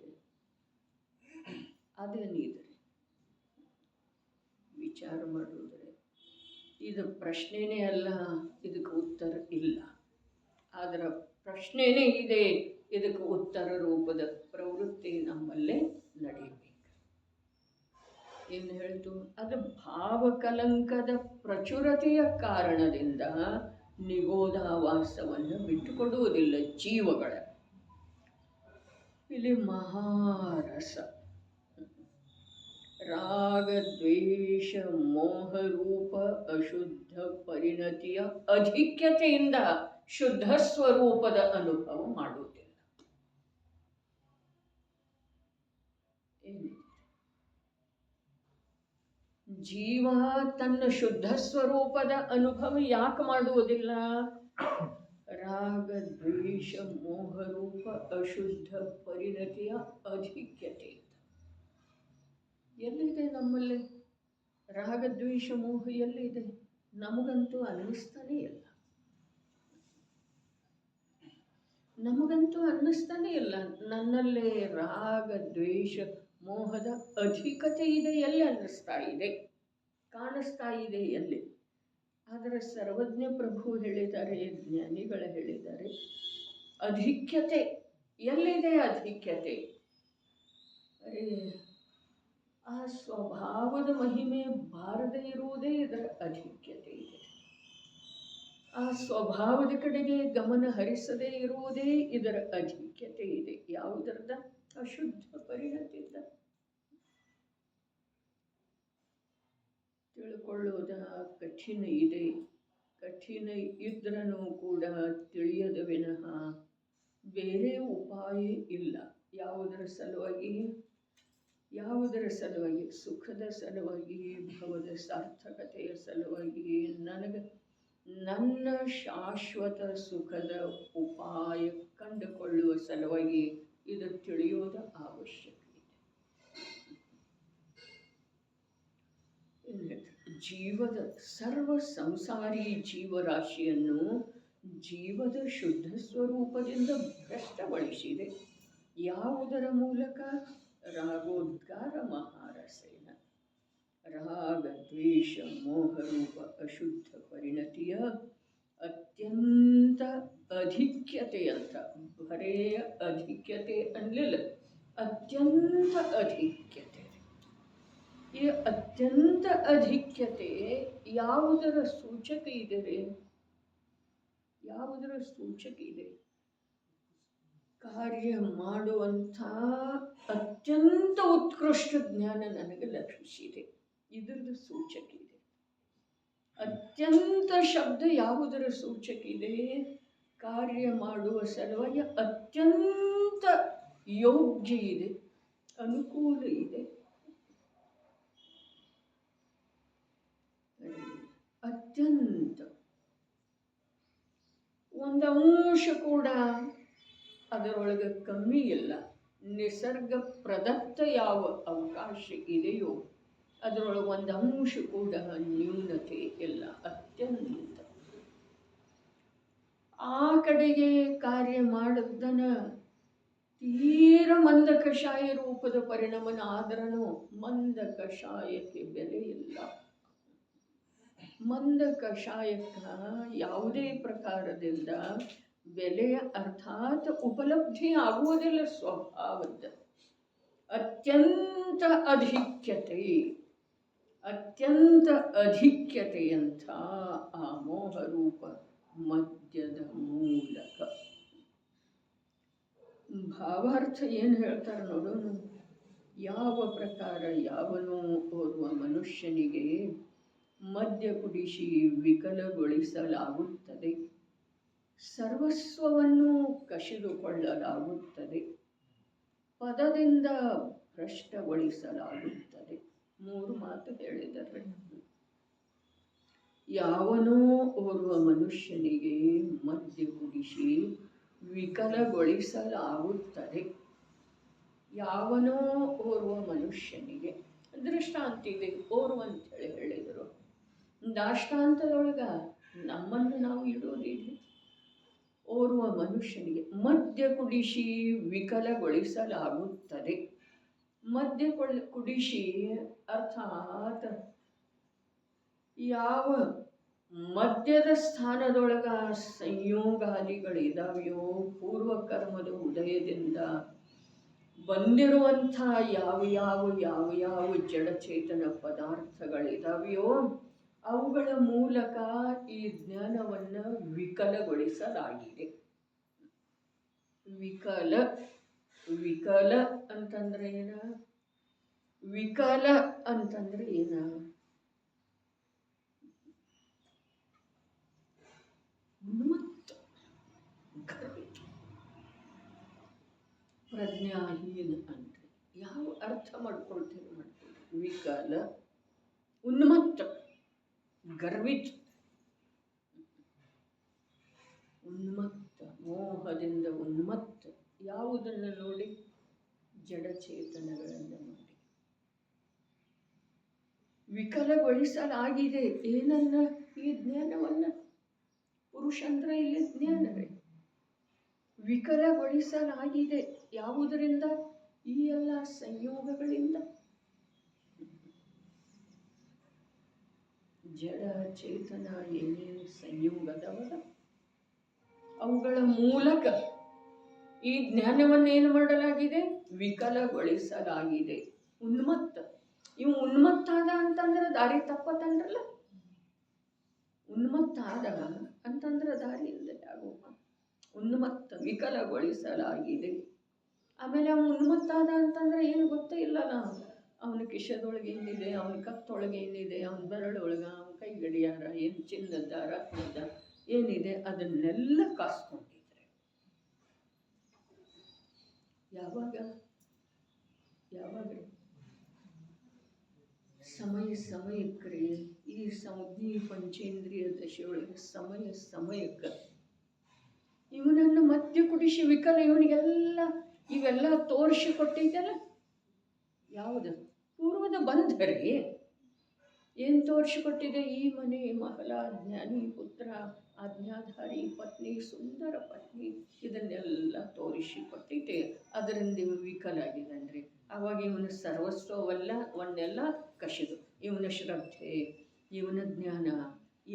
ಅದೇನಿದೆ ವಿಚಾರ ಮಾಡುವುದ್ರೆ ಇದು ಪ್ರಶ್ನೆನೇ ಅಲ್ಲ, ಇದಕ್ಕೆ ಉತ್ತರ ಇಲ್ಲ. ಅದರ ಪ್ರಶ್ನೆನೇ ಇದೆ, ಇದಕ್ಕೆ ಉತ್ತರ ರೂಪದ ಪ್ರವೃತ್ತಿ ನಮ್ಮಲ್ಲೇ ನಡೆಯಬೇಕು. ಏನು ಹೇಳ್ತು? ಅದು ಭಾವಕಲಂಕದ ಪ್ರಚುರತೆಯ ಕಾರಣದಿಂದ ನಿಗೋಧಾವಾಸವನ್ನು ಬಿಟ್ಟುಕೊಡುವುದಿಲ್ಲ ಜೀವಗಳ. ಇಲ್ಲಿ ಮಹಾರಸ ರಾಗ ದ್ವೇಷ ಮೋಹರೂಪ ಅಶುದ್ಧ ಪರಿಣತಿಯ ಅಧಿಕ್ಯತೆಯಿಂದ ಶುದ್ಧ ಸ್ವರೂಪದ ಅನುಭವ ಮಾಡುವುದಿಲ್ಲ. ಜೀವ ತನ್ನ ಶುದ್ಧ ಸ್ವರೂಪದ ಅನುಭವ ಯಾಕೆ ಮಾಡುವುದಿಲ್ಲ? ರಾಗ ದ್ವೇಷ ಮೋಹರೂಪ ಅಶುದ್ಧ ಪರಿಣತಿಯ ಅಧಿಕ್ಯತೆ. ಎಲ್ಲಿದೆ ನಮ್ಮಲ್ಲಿ ರಾಗ ದ್ವೇಷ ಮೋಹ? ಎಲ್ಲಿದೆ? ನಮಗಂತೂ ಅನ್ನಿಸ್ತಾನೇ ಇಲ್ಲ. ನಮಗಂತೂ ಅನ್ನಿಸ್ತಾನೆ ಇಲ್ಲ ನನ್ನಲ್ಲೇ ರಾಗ ದ್ವೇಷ ಮೋಹದ ಅಧಿಕತೆ ಇದೆ. ಎಲ್ಲಿ ಅನ್ನಿಸ್ತಾ ಇದೆ, ಕಾಣಿಸ್ತಾ ಇದೆ ಎಲ್ಲಿ? ಆದರೆ ಸರ್ವಜ್ಞ ಪ್ರಭು ಹೇಳಿದ್ದಾರೆ, ಜ್ಞಾನಿಗಳು ಹೇಳಿದ್ದಾರೆ, ಅಧಿಕ್ಯತೆ ಎಲ್ಲಿದೆ? ಅಧಿಕ್ಯತೆ ಆ ಸ್ವಭಾವದ ಮಹಿಮೆ ಬಾರದೇ ಇರುವುದೇ ಇದರ ಅಧಿಕ್ಯತೆ ಇದೆ. ಆ ಸ್ವಭಾವದ ಕಡೆಗೆ ಗಮನ ಹರಿಸದೇ ಇರುವುದೇ ಇದರ ಅಧಿಕ್ಯತೆ ಇದೆ. ಯಾವುದರದ? ಅಶುದ್ಧ ಪರಿಣತಿಯಿಂದ. ತಿಳ್ಕೊಳ್ಳೋದ ಕಠಿಣ ಇದೆ. ಕಠಿಣ ಇದ್ರೂ ಕೂಡ ತಿಳಿಯದ ವಿನಃ ಬೇರೆ ಉಪಾಯ ಇಲ್ಲ. ಯಾವುದರ ಸಲುವಾಗಿ? ಯಾವುದರ ಸಲುವಾಗಿ? ಸುಖದ ಸಲುವಾಗಿ, ಭವದ ಸಾರ್ಥಕತೆಯ ಸಲುವಾಗಿ, ನನ್ನ ಶಾಶ್ವತ ಸುಖದ ಉಪಾಯ ಕಂಡುಕೊಳ್ಳುವ ಸಲುವಾಗಿ ಇದು ತಿಳಿಯೋದು ಅವಶ್ಯಕ ಇದೆ. ಜೀವದ ಸರ್ವ ಸಂಸಾರಿ ಜೀವರಾಶಿಯನ್ನು ಜೀವದ ಶುದ್ಧ ಸ್ವರೂಪದಿಂದ ಭ್ರಷ್ಟಗೊಳಿಸಿದೆ. ಯಾವುದರ ಮೂಲಕ? ರಾಗೋದ್ಗಾರ ಮಹಾರಸೇನ. ರಾಗ ದ್ವೇಷ ಮೋಹರೂಪ ಅಶುದ್ಧ ಪರಿಣತಿಯ ಅತ್ಯಂತ ಅಧಿಕ್ಯತೆ ಅಂತ, ಬರೇ ಅಧಿಕ್ಯತೆ ಅನ್ನಲಿಲ್ಲ, ಅತ್ಯಂತ ಅಧಿಕ್ಯತೆ. ಈ ಅತ್ಯಂತ ಅಧಿಕ್ಯತೆ ಯಾವುದರ ಸೂಚಕ ಇದೆ ರೀ? ಯಾವುದರ ಸೂಚಕ ಇದೆ? ಕಾರ್ಯ ಮಾಡುವಂಥ ಅತ್ಯಂತ ಉತ್ಕೃಷ್ಟ ಜ್ಞಾನ ನನಗೆ ಲಭಿಸಿದೆ, ಇದರದ್ದು ಸೂಚಕ ಇದೆ. ಅತ್ಯಂತ ಶಬ್ದ ಯಾವುದರ ಸೂಚಕ ಇದೆ? ಕಾರ್ಯ ಮಾಡುವ ಸಲುವಾಗಿ ಅತ್ಯಂತ ಯೋಗ್ಯ ಇದೆ, ಅನುಕೂಲ ಇದೆ. ಅತ್ಯಂತ ಒಂದಂಶ ಕೂಡ ಅದರೊಳಗೆ ಕಮ್ಮಿ ಇಲ್ಲ. ನಿಸರ್ಗ ಪ್ರದತ್ತ ಯಾವ ಅವಕಾಶ ಇದೆಯೋ ಅದರೊಳಗೆ ಒಂದು ಅಂಶ ಕೂಡ ನ್ಯೂನತೆ ಇಲ್ಲ. ಅತ್ಯಂತ ಆ ಕಡೆಗೆ ಕಾರ್ಯ ಮಾಡಿದ್ದನ ತೀರ ಮಂದ ಕಷಾಯ ರೂಪದ ಪರಿಣಾಮನ ಆದ್ರೂ ಮಂದ ಕಷಾಯಕ್ಕೆ ಬೆಲೆ ಇಲ್ಲ. ಮಂದ ಕಷಾಯಕ್ಕೆ ಯಾವುದೇ ಪ್ರಕಾರದಿಂದ ಬೆಲೆಯ ಅರ್ಥಾತ್ ಉಪಲಬ್ಧಿ ಆಗುವುದಿಲ್ಲ. ಸ್ವಭಾವದ ಅತ್ಯಂತ ಅಧಿಕ್ಯತೆಯಂಥ ಆ ಮೋಹರೂಪ ಮದ್ಯದ ಮೂಲಕ. ಭಾವಾರ್ಥ ಏನು ಹೇಳ್ತಾರೆ ನೋಡೋಣ. ಯಾವ ಪ್ರಕಾರ ಯಾವನೋ ಓರ್ವ ಮನುಷ್ಯನಿಗೆ ಮದ್ಯ ಕುಡಿಸಿ ವಿಕಲಗೊಳಿಸಲಾಗುತ್ತದೆ, ಸರ್ವಸ್ವವನ್ನು ಕಸಿದುಕೊಳ್ಳಲಾಗುತ್ತದೆ, ಪದದಿಂದ ಭ್ರಷ್ಟಗೊಳಿಸಲಾಗುತ್ತದೆ. 3 ಮಾತು ಹೇಳಿದರೆ, ಯಾವನೋ ಓರ್ವ ಮನುಷ್ಯನಿಗೆ ಮದ್ಯ ಕುಡಿಸಿ ವಿಕಲಗೊಳಿಸಲಾಗುತ್ತದೆ. ಯಾವನೋ ಓರ್ವ ಮನುಷ್ಯನಿಗೆ ದೃಷ್ಟಾಂತಿದೆ. ಓರ್ವ ಅಂತೇಳಿ ಹೇಳಿದರು. ದಾಷ್ಟಾಂತದೊಳಗ ನಮ್ಮನ್ನು ನಾವು ಇಡೋದಿಲ್ಲ. ಓರ್ವ ಮನುಷ್ಯನಿಗೆ ಮದ್ಯ ಕುಡಿಸಿ ವಿಕಲಗೊಳಿಸಲಾಗುತ್ತದೆ. ಮದ್ಯ ಕುಡಿಸಿ ಅರ್ಥಾತ್ ಯಾವ ಮದ್ಯದ ಸ್ಥಾನದೊಳಗ ಸಂಯೋಗಾದಿಗಳಿದಾವೆಯೋ, ಪೂರ್ವಕರ್ಮದ ಉದಯದಿಂದ ಬಂದಿರುವಂಥ ಯಾವ ಜಡಚೇತನ ಪದಾರ್ಥಗಳಿದಾವೆಯೋ ಅವುಗಳ ಮೂಲಕ ಈ ಜ್ಞಾನವನ್ನು ವಿಕಲಗೊಳಿಸಲಾಗಿದೆ. ವಿಕಲ ಅಂತಂದ್ರೆ ಏನ? ವಿಕಲ ಅಂತಂದ್ರೆ ಏನ? ಉನ್ಮತ್ತ, ಪ್ರಜ್ಞಾಹೀನ ಅಂತ ಯಾವ ಅರ್ಥ ಮಾಡ್ಕೊಳ್ತೇನೆ ವಿಕಲ, ಉನ್ಮತ್ತ, ಗರ್ವಿತ, ಉನ್ಮತ್ತ, ಮೋಹದಿಂದ ಉನ್ಮತ್ತ. ಯಾವುದನ್ನು ನೋಡಿ? ಜಡಚೇತನಗಳನ್ನು ನೋಡಿ. ವಿಕಲಗೊಳಿಸಲಾಗಿದೆ ಏನನ್ನ? ಈ ಜ್ಞಾನವನ್ನ. ಪುರುಷ ಅಂದ್ರೆ ಇಲ್ಲಿ ಜ್ಞಾನವೇ. ವಿಕಲಗೊಳಿಸಲಾಗಿದೆ ಯಾವುದರಿಂದ? ಈ ಎಲ್ಲ ಸಂಯೋಗಗಳಿಂದ. ಜಡ ಚೇತನ ಏನೇನು ಸಂಯೋಗದವರ ಅವುಗಳ ಮೂಲಕ ಈ ಜ್ಞಾನವನ್ನು ಏನು ಮಾಡಲಾಗಿದೆ? ವಿಕಲಗೊಳಿಸಲಾಗಿದೆ. ಉನ್ಮತ್ತ. ಇವು ಉನ್ಮತ್ತ ಆದ ಅಂತಂದ್ರೆ ದಾರಿ ತಪ್ಪತ್ತಂದ್ರಲ್ಲ. ಉನ್ಮತ್ತ ಆದ ಅಂತಂದ್ರೆ ದಾರಿ ಇಲ್ಲದೆ ಆಗುವ. ಉನ್ಮತ್ತ, ವಿಕಲಗೊಳಿಸಲಾಗಿದೆ. ಆಮೇಲೆ ಅವನು ಉನ್ಮತ್ತ ಆದ ಅಂತಂದ್ರೆ ಏನು ಗೊತ್ತೇ ಇಲ್ಲ. ಅವನ ಕಿಶದೊಳಗೆ ಏನಿದೆ, ಅವನ ಕತ್ತೊಳಗೆ ಏನಿದೆ, ಅವನ ಬೆರಳೊಳಗ, ಅವನ ಕೈ ಗಡಿಯಾರ ಏನು, ಚಿನ್ನದ ರತ್ನದ ಏನಿದೆ ಅದನ್ನೆಲ್ಲ ಕಾಸ್ಕೊಂಡಿದ್ರೆ ಯಾವಾಗ ಸಮಯಕ್ಕೆ ಈ ಸಂಜ್ಞೆ ಪಂಚೇಂದ್ರಿಯ ದಶೆಯೊಳಗೆ ಸಮಯಕ್ಕೆ ಇವನನ್ನು ಮದ್ಯ ಕುಡಿಸಿ ವಿಕಲ ಇವನಿಗೆಲ್ಲ ಇವೆಲ್ಲ ತೋರಿಸಿ ಕೊಟ್ಟಿದ್ದಲ್ಲ. ಯಾವುದು? ಪೂರ್ವದ ಬಂಧರಿ ಏನು ತೋರಿಸಿಕೊಟ್ಟಿದೆ? ಈ ಮನೆ ಮಹಲ, ಜ್ಞಾನಿ ಪುತ್ರ, ಆಜ್ಞಾಧಾರಿ ಪತ್ನಿ, ಸುಂದರ ಪತ್ನಿ, ಇದನ್ನೆಲ್ಲ ತೋರಿಸಿಕೊಟ್ಟಿದೆ. ಅದರಿಂದ ಇವು ವಿಕಲಾಗಿದ್ದಾನ್ರಿ. ಆವಾಗ ಇವನ ಸರ್ವಸ್ವವನ್ನೆಲ್ಲ ಕಸಿದು, ಇವನ ಶ್ರದ್ಧೆ, ಇವನ ಜ್ಞಾನ,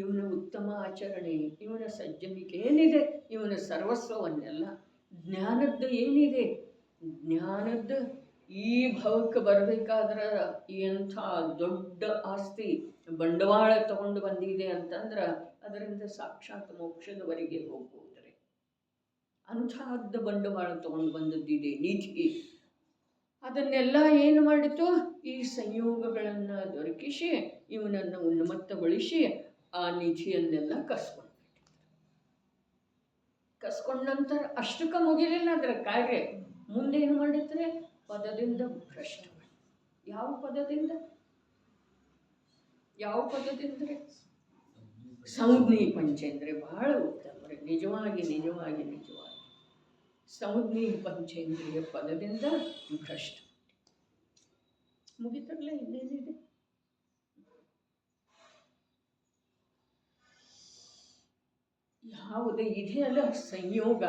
ಇವನ ಉತ್ತಮ ಆಚರಣೆ, ಇವನ ಸಜ್ಜನಿಕೆ ಏನಿದೆ, ಇವನ ಸರ್ವಸ್ವವನ್ನೆಲ್ಲ ಜ್ಞಾನದ್ದು ಏನಿದೆ, ಜ್ಞಾನದ್ದು ಈ ಭಾವಕ್ಕೆ ಬರಬೇಕಾದ್ರೆ ಎಂಥ ದೊಡ್ಡ ಆಸ್ತಿ ಬಂಡವಾಳ ತಗೊಂಡು ಬಂದಿದೆ ಅಂತಂದ್ರೆ ಅದರಿಂದ ಸಾಕ್ಷಾತ್ ಮೋಕ್ಷದವರೆಗೆ ಹೋಗ್ಬೋದ್ರಿ. ಅಂಥದ್ದು ಬಂಡವಾಳ ತಗೊಂಡು ಬಂದದ್ದಿದೆ ನಿಧಿ. ಅದನ್ನೆಲ್ಲ ಏನು ಮಾಡಿತು? ಈ ಸಂಯೋಗಗಳನ್ನು ದೊರಕಿಸಿ ಇವನನ್ನು ಉನ್ಮತ್ತಗೊಳಿಸಿ ಆ ನಿಧಿಯನ್ನೆಲ್ಲ ಕಸ್ಕೊಂಡ ನಂತರ ಅಷ್ಟಕ್ಕೆ ಮುಗಿಲಿಲ್ಲ ಅದರ ಕಾರ್ಯ. ಮುಂದೇನು ಮಾಡಿದ್ರೆ ಪದದಿಂದ ಭ್ರಷ್ಟ. ಯಾವ ಪದದಿಂದ? ಸಂಜ್ಞಿ ಪಂಚೇಂದ್ರಿಯ ಬಹಳ ಉತ್ತಮ ರೀ. ನಿಜವಾಗಿ ನಿಜವಾಗಿ ನಿಜವಾಗಿ ಸಂಜ್ಞಿ ಪಂಚೇಂದ್ರಿಯ ಪದದಿಂದ ಭ್ರಷ್ಟ ಮುಗಿತರಲ್ಲ. ಇನ್ನೇನಿದೆ? ಯಾವುದೇ ಇದೆಯಲ್ಲ ಸಂಯೋಗ,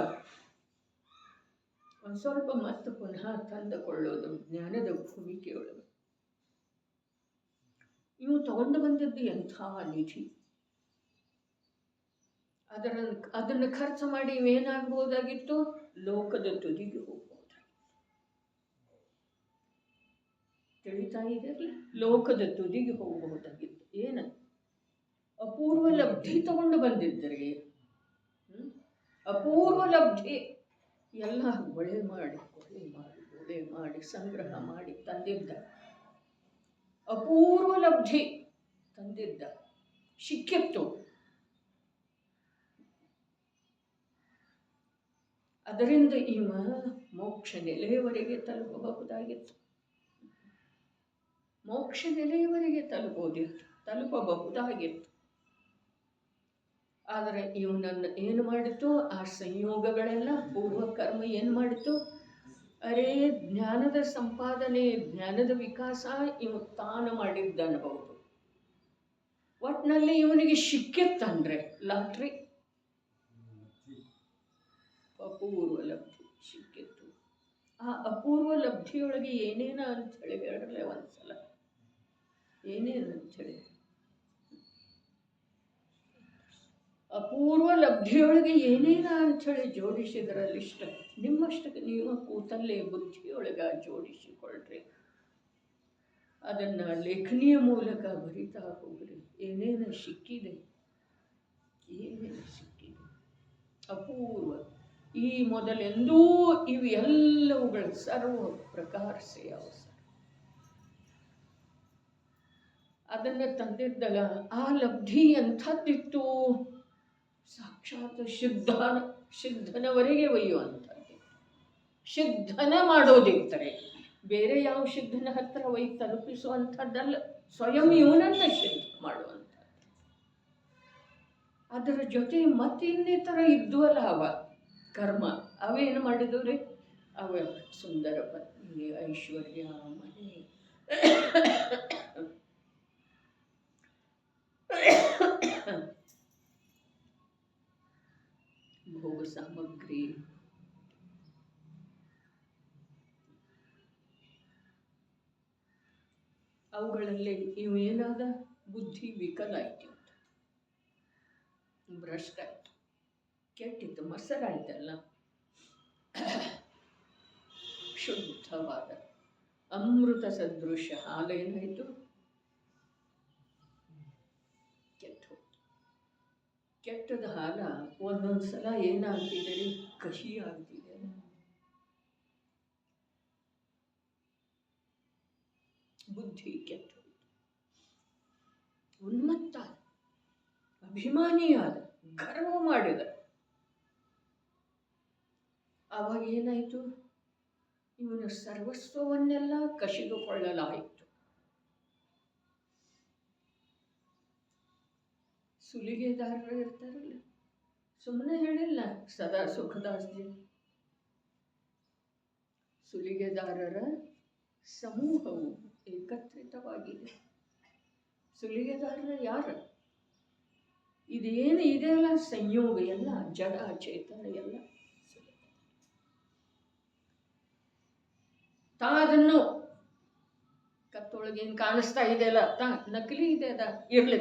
ಒಂದು ಸ್ವಲ್ಪ ಮತ್ತೆ ಪುನಃ ತಂದುಕೊಳ್ಳೋದು ಜ್ಞಾನದ ಭೂಮಿಕೆಯೊಳಗೆ. ಇವು ತಗೊಂಡು ಬಂದದ್ದು ಎಂಥ ನಿಧಿ. ಅದನ್ನು ಖರ್ಚು ಮಾಡಿ ಇವೇನಾಗಬಹುದಾಗಿತ್ತು? ಲೋಕದ ತುದಿಗೆ ಹೋಗ್ಬೋದಾಗಿತ್ತು. ತಿಳಿತಾ ಇದೆಯಲ್ಲ, ಲೋಕದ ತುದಿಗೆ ಹೋಗಬಹುದಾಗಿತ್ತು. ಏನು ಅಪೂರ್ವ ಲಬ್ಧಿ ತಗೊಂಡು ಬಂದಿದ್ದರೆ, ಅಪೂರ್ವ ಲಬ್ಧಿ ಎಲ್ಲ ಒಳೆ ಮಾಡಿ ಸಂಗ್ರಹ ಮಾಡಿ ತಂದಿದ್ದ. ಅಪೂರ್ವ ಲಬ್ಧಿ ತಂದಿದ್ದ, ಸಿಕ್ಕಿತ್ತು. ಅದರಿಂದ ಇವ ಮೋಕ್ಷ ನೆಲೆಯವರೆಗೆ ತಲುಪಬಹುದಾಗಿತ್ತು. ಮೋಕ್ಷ ನೆಲೆಯವರೆಗೆ ತಲುಪಬಹುದಾಗಿತ್ತು. ಆದರೆ ಇವನನ್ನು ಏನು ಮಾಡಿತು? ಆ ಸಂಯೋಗಗಳೆಲ್ಲ ಪೂರ್ವಕರ್ಮ ಏನು ಮಾಡಿತು? ಅರೇ ಜ್ಞಾನದ ಸಂಪಾದನೆ, ಜ್ಞಾನದ ವಿಕಾಸ ಇವು ತಾನು ಮಾಡಿದ್ದನ್ನಬಹುದು. ಒಟ್ಟಿನಲ್ಲಿ ಇವನಿಗೆ ಸಿಕ್ಕಿತ್ತಂದ್ರೆ ಲಾಟ್ರಿ, ಅಪೂರ್ವ ಲಬ್ಧಿ ಸಿಕ್ಕಿತ್ತು. ಆ ಅಪೂರ್ವ ಲಬ್ಧಿಯೊಳಗೆ ಏನೇನ ಅಂಥೇಳಿ ಹೇಳಲೇ ಒಂದ್ಸಲ. ಏನೇನು ಅಂಥೇಳಿ ಅಪೂರ್ವ ಲಬ್ಧಿಯೊಳಗೆ ಏನೇನ ಅಂಥೇಳಿ ಜೋಡಿಸಿದ್ರ ಲಿಸ್ಟ್ ನಿಮ್ಮಷ್ಟಕ್ಕೆ ನೀವು ಕೂತಲ್ಲೇ ಬುದ್ಧಿಯೊಳಗೆ ಜೋಡಿಸಿಕೊಳ್ಳ್ರಿ. ಅದನ್ನು ಲೇಖನಿಯ ಮೂಲಕ ಬರಿತಾ ಹೋಗ್ರಿ. ಏನೇನು ಸಿಕ್ಕಿದೆ, ಏನೇನು ಸಿಕ್ಕಿದೆ ಅಪೂರ್ವ. ಈ ಮೊದಲೆಂದೂ ಇವು ಎಲ್ಲವುಗಳ ಸರ್ವ ಪ್ರಕಾರ ಸೇ ಅವಸರ. ಅದನ್ನು ತಂದಿದ್ದಲ್ಲ, ಆ ಲಬ್ಧಿ ಎಂಥದ್ದಿತ್ತು? ಸಾಕ್ಷಾತ್ ಸಿದ್ಧನವರೆಗೆ ಒಯ್ಯುವಂಥದ್ದು. ಸಿದ್ಧನ ಮಾಡೋದಿರ್ತಾರೆ, ಬೇರೆ ಯಾವ ಸಿದ್ಧನ ಹತ್ರ ಒಯ್ದು ತಲುಪಿಸುವಂಥದ್ದಲ್ಲ, ಸ್ವಯಂ ಇವನನ್ನ ಸಿದ್ಧ ಮಾಡುವಂಥದ್ದು. ಅದರ ಜೊತೆ ಮತ್ತಿನ್ನಿತರ ಇದ್ವಲ್ಲ ಅವ ಕರ್ಮ, ಅವೇನು ಮಾಡಿದವ್ರಿ? ಅವ ಸುಂದರ ಪತ್ನಿ, ಐಶ್ವರ್ಯ, ಮನೆ, ಭೋಗ ಸಾಮಗ್ರಿ, ಅವುಗಳಲ್ಲಿ ಇವೇನಾದ ಬುದ್ಧಿ ವಿಕಲ ಆಯ್ತು, ಭ್ರಷ್ಟ ಆಯ್ತು, ಕೆಟ್ಟಿತ್ತು, ಮೊಸರಾಯ್ತಲ್ಲ. ಶುದ್ಧವಾದ ಅಮೃತ ಸದೃಶ ಹಾಲೇನಾಯಿತು? ಕೆಟ್ಟದ ಹಾಲ ಒಂದೊಂದು ಸಲ ಏನಾಗ್ತಿದೆ? ಕಹಿ ಆಗ್ತಿದೆ. ಬುದ್ಧಿ ಕೆಟ್ಟ, ಉನ್ಮತ್ತ, ಅಭಿಮಾನಿಯಾದ, ಗರ್ವ ಮಾಡಿದ. ಆವಾಗ ಏನಾಯಿತು? ಇವನ ಸರ್ವಸ್ವವನ್ನೆಲ್ಲ ಕಸಿದುಕೊಳ್ಳಲಾಯಿತು. ಸುಲಿಗೆದಾರರು ಇರ್ತಾರಲ್ಲ, ಸುಮ್ಮನೆ ಹೇಳಿಲ್ಲ ಸದಾ ಸುಖದಾಸ್ಜಿ. ಸುಲಿಗೆದಾರರ ಸಮೂಹವು ಏಕತ್ರಿತವಾಗಿದೆ. ಸುಲಿಗೆದಾರರು ಯಾರು? ಇದೇನು ಇದೆಯಲ್ಲ ಸಂಯೋಗ, ಎಲ್ಲ ಜಡ ಚೇತನ, ಎಲ್ಲ ತಾ ಅದನ್ನು ಕತ್ತೊಳಗೇನು ಕಾಣಿಸ್ತಾ ಇದೆಯಲ್ಲ, ತಾ ನಕಲಿ ಇದೆ, ಅದ ಇರ್ಲಿ,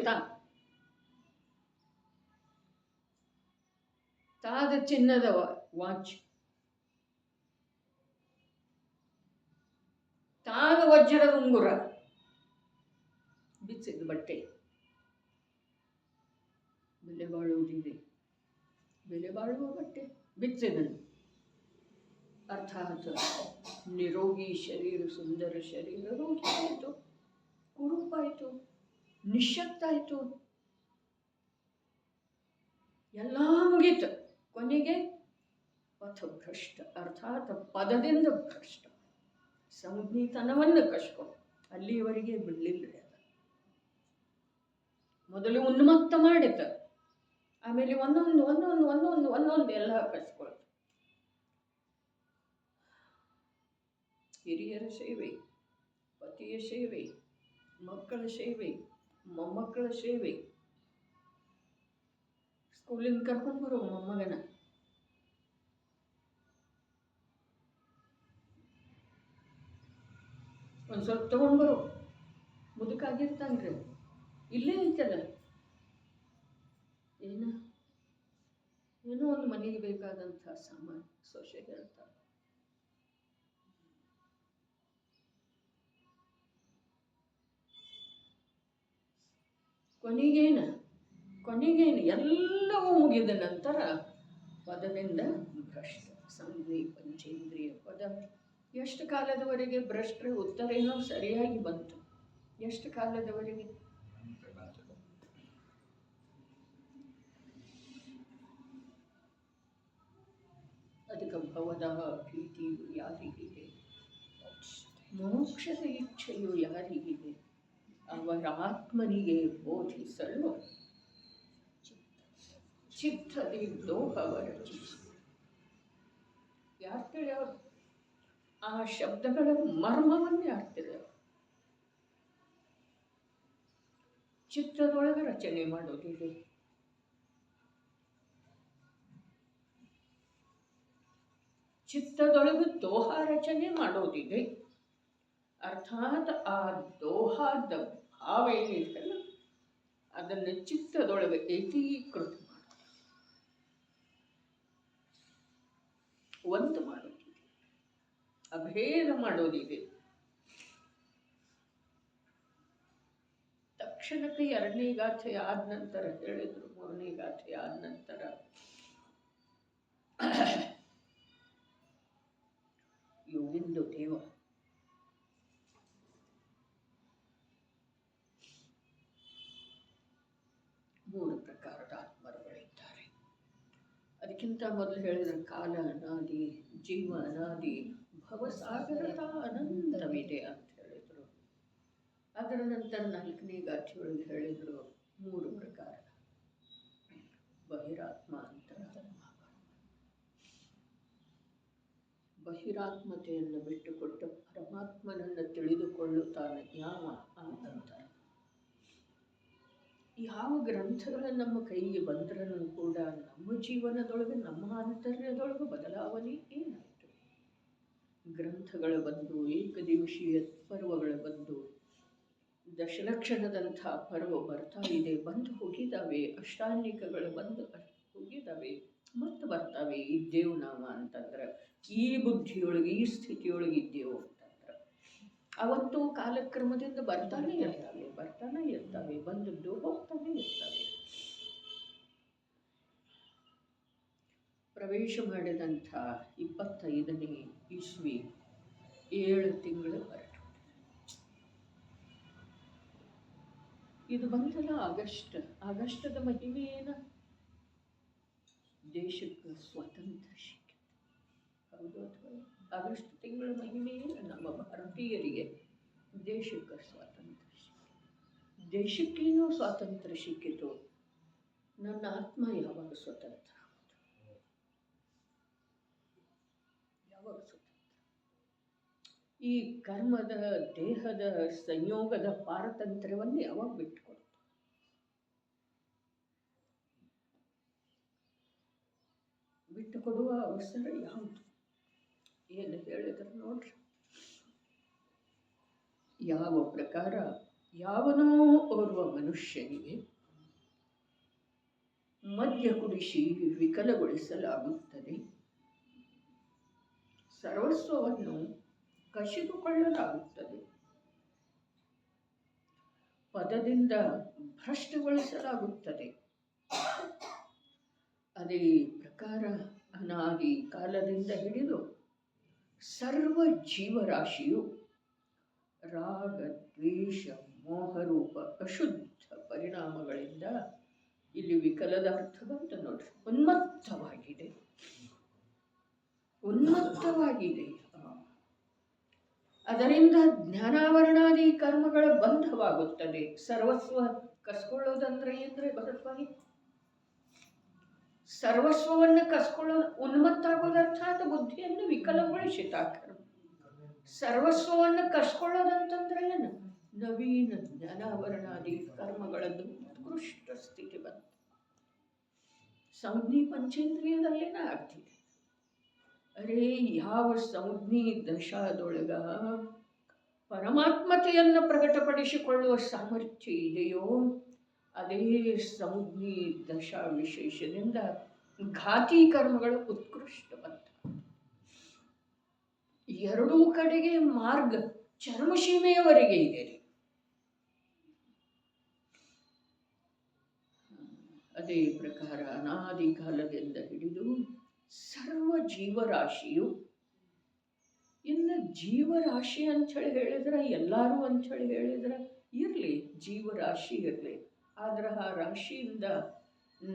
ತಾದ ಚಿನ್ನದ ವಾಚ್, ತಾದ ವಜ್ರದ ಉಂಗುರ, ಬಿಚ್ಚಿದ ಬಟ್ಟೆ, ಬೆಲೆ ಬಾಳುವುದಿದೆ, ಬೆಲೆ ಬಾಳುವ ಬಟ್ಟೆ ಬಿಚ್ಚಿದನು. ಅರ್ಥಾತ್ ನಿರೋಗಿ ಶರೀರ, ಸುಂದರ ಶರೀರ ರೋಗಿ ಆಯಿತು, ಕುರುಪಾಯಿತು, ನಿಶ್ಶಕ್ತಾಯಿತು, ಎಲ್ಲ ಮುಗೀತು. ಕೊನೆಗೆ ಪಥಭ್ರಷ್ಟ, ಅರ್ಥಾತ್ ಪದದಿಂದ ಭ್ರಷ್ಟ, ಸಂಜ್ಞಿತನವನ್ನು ಕಸ್ಕೊಂಡು ಅಲ್ಲಿಯವರೆಗೆ ಬಿಡಲಿಲ್ಲ. ಮೊದಲು ಉನ್ಮತ್ತ ಮಾಡಿತ, ಆಮೇಲೆ ಒಂದೊಂದು ಒಂದೊಂದು ಒಂದೊಂದು ಒಂದೊಂದು ಎಲ್ಲ ಕಚ್ಕೊಳ್ತು. ಹಿರಿಯರ ಸೇವೆ, ಪತಿಯ ಸೇವೆ, ಮಕ್ಕಳ ಸೇವೆ, ಮೊಮ್ಮಕ್ಕಳ ಸೇವೆ, ಸ್ಕೂಲಿಂದ ಕರ್ಕೊಂಡು ಬರೋ ಮೊಮ್ಮಗನ, ಒಂದು ಸ್ವಲ್ಪ ತಗೊಂಡ್ಬರು, ಮುದುಕಾಗಿರ್ತಾನ್ರಿ, ಇಲ್ಲೇ ಐತಲ್ಲ ಏನೋ ಒಂದು ಮನೆಗೆ ಬೇಕಾದಂಥ ಸಾಮಾನು ಸೊಸೆ ಹೇಳ್ತಾರೆ. ಕೊನೆಗೇನು ಎಲ್ಲವೂ ಮುಗಿದ ನಂತರ ಪದದಿಂದ ಭ್ರಷ್ಟ. ಸಂಜ್ಞೆ ಪಂಚೇಂದ್ರಿಯ ಪದ ಎಷ್ಟು ಕಾಲದವರೆಗೆ ಭ್ರಷ್ಟರ ಉತ್ತರ ಏನೋ ಸರಿಯಾಗಿ ಬಂತು. ಎಷ್ಟು ಕಾಲದವರೆಗೆ? ಅದಕ್ಕೆ ಭವದ ಭೀತಿಯು ಯಾರಿಗಿದೆ, ಮೋಕ್ಷದ ಇಚ್ಛೆಯು ಯಾರಿಗಿದೆ, ಅವರ ಆತ್ಮನಿಗೆ ಬೋಧಿಸಲು ಚಿತ್ತದಿ ಲೋಹವ ರಚಿಸಿ. ಯಾರು ತಿಳಿಯವರು? ಆ ಶಬ್ದಗಳ ಮರ್ಮವನ್ನು ಯಾರು ತಿಳಿಯವರು? ಚಿತ್ತದೊಳಗೆ ರಚನೆ ಮಾಡೋದಿದೆ. ಚಿತ್ತದೊಳಗೆ ದೋಹ ರಚನೆ ಮಾಡೋದಿದೆ. ಅರ್ಥಾತ್ ಆ ದೋಹದ ಭಾವ ಏನಿರ್ತಲ್ಲ ಅದನ್ನು ಚಿತ್ತದೊಳಗೆ ಏಕೀಕೃತ ಮಾಡೋದು, ಒಂದು ಮಾಡೋದಿದೆ, ಅಭೇದ ಮಾಡೋದಿದೆ. ತಕ್ಷಣಕ್ಕೆ 2ನೇ ಗಾಥೆ ಆದ ನಂತರ ಹೇಳಿದ್ರು, 3ನೇ ಗಾಥೆ ಆದ ನಂತರ ಯೋಗಿಂದು ದೇವ ಮೂರು ಪ್ರಕಾರದ ಆತ್ಮರುಗಳಿದ್ದಾರೆ. ಅದಕ್ಕಿಂತ ಮೊದಲು ಹೇಳಿದ್ರೆ ಕಾಲ ಅನಾದಿ, ಜೀವ ಅನಾದಿ, ಭವಸಾಗರದ ಅನಂತವಿದೆ ಅಂತ ಹೇಳಿದರು. ಅದರ ನಂತರ 4ನೇ ಗಾಥೆಯೊಳಗೆ ಹೇಳಿದರು 3 ಪ್ರಕಾರ: ಬಹಿರಾತ್ಮ, ಅಂತರಾತ್ಮ. ಬಹಿರಾತ್ಮತೆಯನ್ನು ಬಿಟ್ಟುಕೊಟ್ಟು ಪರಮಾತ್ಮನನ್ನು ತಿಳಿದುಕೊಳ್ಳುತ್ತಾನೆ ಯಾವ ಅಂತಂತಾರೆ. ಯಾವ ಗ್ರಂಥಗಳು ನಮ್ಮ ಕೈಗೆ ಬಂದ್ರೂ ಕೂಡ ನಮ್ಮ ಜೀವನದೊಳಗೆ, ನಮ್ಮ ಆಂತರ್ಯದೊಳಗೆ ಬದಲಾವಣೆ ಏನಾಯಿತು? ಗ್ರಂಥಗಳು ಬಂದು, ಏಕದಿವಸೀಯ ಪರ್ವಗಳು ಬಂದು, ದಶಲಕ್ಷಣದಂಥ ಪರ್ವ ಬರ್ತಾ ಇದೆ, ಬಂದು ಹೋಗಿದ್ದಾವೆ. ಅಷ್ಟಾಂಗಿಕಗಳು ಬಂದು ಹೋಗಿದ್ದಾವೆ, ಮತ್ತು ಬರ್ತಾವೆ. ಇದ್ದೇವು ನಾವು ಅಂತಂದ್ರೆ ಈ ಬುದ್ಧಿಯೊಳಗೆ, ಈ ಸ್ಥಿತಿಯೊಳಗೆ ಇದ್ದೇವು ಅಂತಂದ್ರೆ ಅವತ್ತು ಕಾಲಕ್ರಮದಿಂದ ಬರ್ತಾನೆ ಇರ್ತವೆ, ಬಂದದ್ದು ಹೋಗ್ತಾನೆ ಇರ್ತವೆ. ಪ್ರವೇಶ ಮಾಡಿದಂಥ 25ನೇ ಇಸ್ವಿ 7 ತಿಂಗಳು ಹೊರಟು. ಇದು ಬಂತಲ್ಲ ಆಗಸ್ಟದ ಮಹಿಮೆ ಏನ? ದೇಶಕ್ಕೆ ಸ್ವಾತಂತ್ರ್ಯ ಸಿಕ್ಕಿತು. ಹೌದು ಅಥವಾ? ಆಗಸ್ಟ್ ತಿಂಗಳ ಮಹಿಮೆ ಏನು? ನಮ್ಮ ಭಾರತೀಯರಿಗೆ ದೇಶಕ್ಕೆ ಸ್ವಾತಂತ್ರ್ಯ ಸಿಕ್ಕಿತು. ದೇಶಕ್ಕೇನೋ ಸ್ವಾತಂತ್ರ್ಯ ಸಿಕ್ಕಿತು, ನನ್ನ ಆತ್ಮ ಯಾವಾಗ ಸ್ವತಂತ್ರ ಆಗುವುದು? ಯಾವಾಗ ಸ್ವತಂತ್ರ? ಈ ಕರ್ಮದ, ದೇಹದ ಸಂಯೋಗದ ಪಾರತಂತ್ರ್ಯವನ್ನು ಯಾವಾಗ ಬಿಟ್ಟುಕೊಡ್ತು? ಬಿಟ್ಟುಕೊಡುವ ಅವಸರ ಯಾವುದು? ಏನು ಹೇಳಿದ್ರು ನೋಡ್ರಿ. ಯಾವ ಪ್ರಕಾರ ಯಾವನೋ ಓರ್ವ ಮನುಷ್ಯನಿಗೆ ಮದ್ಯ ಕುಡಿಸಿ ವಿಕಲಗೊಳಿಸಲಾಗುತ್ತದೆ, ಸರ್ವಸ್ವವನ್ನು ಕಸಿದುಕೊಳ್ಳಲಾಗುತ್ತದೆ, ಪದದಿಂದ ಭ್ರಷ್ಟಗೊಳಿಸಲಾಗುತ್ತದೆ. ಅದೇ ಪ್ರಕಾರ ಅನಾದಿ ಕಾಲದಿಂದ ಹಿಡಿದು ಸರ್ವ ಜೀವರಾಶಿಯು ರಾಗ, ದ್ವೇಷ, ಮೋಹರೂಪ ಅಶುದ್ಧ ಪರಿಣಾಮಗಳಿಂದ, ಇಲ್ಲಿ ವಿಕಲದ ಅರ್ಥ ಬಂತು ನೋಡ್ರಿ, ಉನ್ಮತ್ತವಾಗಿದೆ. ಅದರಿಂದ ಜ್ಞಾನಾವರಣಾದಿ ಕರ್ಮಗಳ ಬಂಧವಾಗುತ್ತದೆ, ಸರ್ವಸ್ವ ಕಸ್ಕೊಳ್ಳೋದಂದ್ರೆ ಏನ್ರಿ ಭರತ್ವಾಗಿ? ಸರ್ವಸ್ವವನ್ನು ಕಸ್ಕೊಳ್ಳೋದು ಉನ್ಮತ್ತಾಗೋದರ್ಥ ಆದ ಬುದ್ಧಿಯನ್ನು ವಿಕಲಗೊಳಿಸಿತಾಕರು. ಸರ್ವಸ್ವವನ್ನು ಕಸ್ಕೊಳ್ಳೋದಂತಂದ್ರೆ ಏನು? ನವೀನ ಜ್ಞಾನಾವರಣಾದಿ ಕರ್ಮಗಳದ್ದು ಉತ್ಕೃಷ್ಟ ಸ್ಥಿತಿ ಬಂತು. ಸಂಜ್ಞಿ ಪಂಚೇಂದ್ರಿಯದಲ್ಲೇನ ಆಗ್ತಿದೆ. ಅರೇ ಯಾವ ಸಂಜ್ಞಿ ದಶಾದೊಳಗ ಪರಮಾತ್ಮತೆಯನ್ನು ಪ್ರಕಟಪಡಿಸಿಕೊಳ್ಳುವ ಸಾಮರ್ಥ್ಯ ಇದೆಯೋ ಅದೇ ಸಂಜ್ಞಿ ದಶಾ ವಿಶೇಷದಿಂದ ಘಾತಿ ಕರ್ಮಗಳು ಉತ್ಕೃಷ್ಟ ಬಂತ. ಎರಡೂ ಕಡೆಗೆ ಮಾರ್ಗ ಚರ್ಮಸೀಮೆಯವರೆಗೆ ಇದೆ ರೀ. ಅದೇ ಪ್ರಕಾರ ಅನಾದಿ ಕಾಲದಿಂದ ಹಿಡಿದು ಸರ್ವ ಜೀವರಾಶಿಯು, ಇನ್ನು ಜೀವರಾಶಿ ಅಂಥೇಳಿ ಹೇಳಿದ್ರೆ ಎಲ್ಲರೂ ಅಂಥೇಳಿ ಹೇಳಿದ್ರೆ ಇರಲಿ, ಜೀವರಾಶಿ ಇರಲಿ, ಆದ್ರೆ ಆ ರಾಶಿಯಿಂದ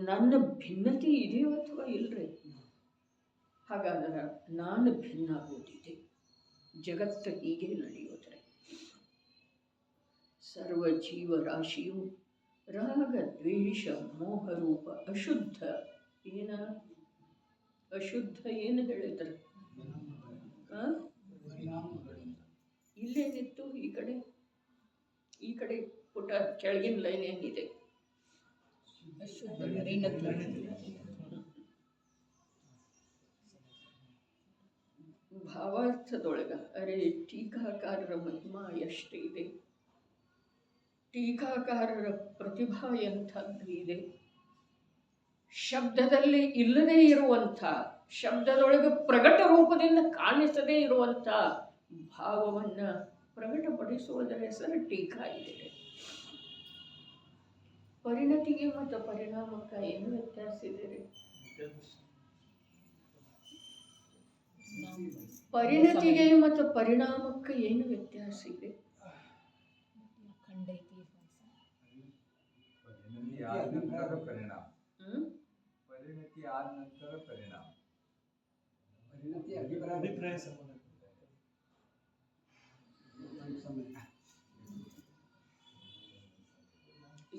ನನ್ನ ಭಿನ್ನತೆ ಇದೆಯೋ ಅಥವಾ ಇಲ್ಲರಿ? ಹಾಗಾದ್ರೆ ನಾನು ಭಿನ್ನ ಆಗೋದಿದೆ. ಜಗತ್ತು ಹೀಗೆ ನಡೆಯೋದ್ರೆ ಸರ್ವ ಜೀವರಾಶಿಯು ರಾಗ ದ್ವೇಷ ಮೋಹರೂಪ ಅಶುದ್ಧ ಏನ ಅಶುದ್ಧ ಏನು ಹೇಳಿದ್ರು? ಇಲ್ಲೇನಿತ್ತು? ಈ ಕಡೆ ಪುಟ ಕೆಳಗಿನ ಲೈನ್ ಏನಿದೆ? ಭಾವಾರ್ಥದೊಳಗ ಅರೆ ಟೀಕಾಕಾರರ ಮಹಿಮಾ ಎಷ್ಟು ಇದೆ, ಟೀಕಾಕಾರರ ಪ್ರತಿಭಾ ಎಂಥದ್ದು ಇದೆ. ಶಬ್ದದಲ್ಲಿ ಇಲ್ಲದೇ ಇರುವಂಥ, ಶಬ್ದದೊಳಗೆ ಪ್ರಗಟ ರೂಪದಿಂದ ಕಾಣಿಸದೇ ಇರುವಂಥ ಭಾವವನ್ನು ಪ್ರಕಟಪಡಿಸುವುದರ ಹೆಸರು ಟೀಕಾ ಇದೆ. ಪರಿಣತಿಗೆ ಮತ್ತು ಪರಿಣಾಮಕ್ಕೆ ಏನು ವ್ಯತ್ಯಾಸ ಇದೆ? ಪರಿಣತಿಗೆ ಮತ್ತು ಪರಿಣಾಮಕ್ಕೆ ಏನು ವ್ಯತ್ಯಾಸ ಇದೆ?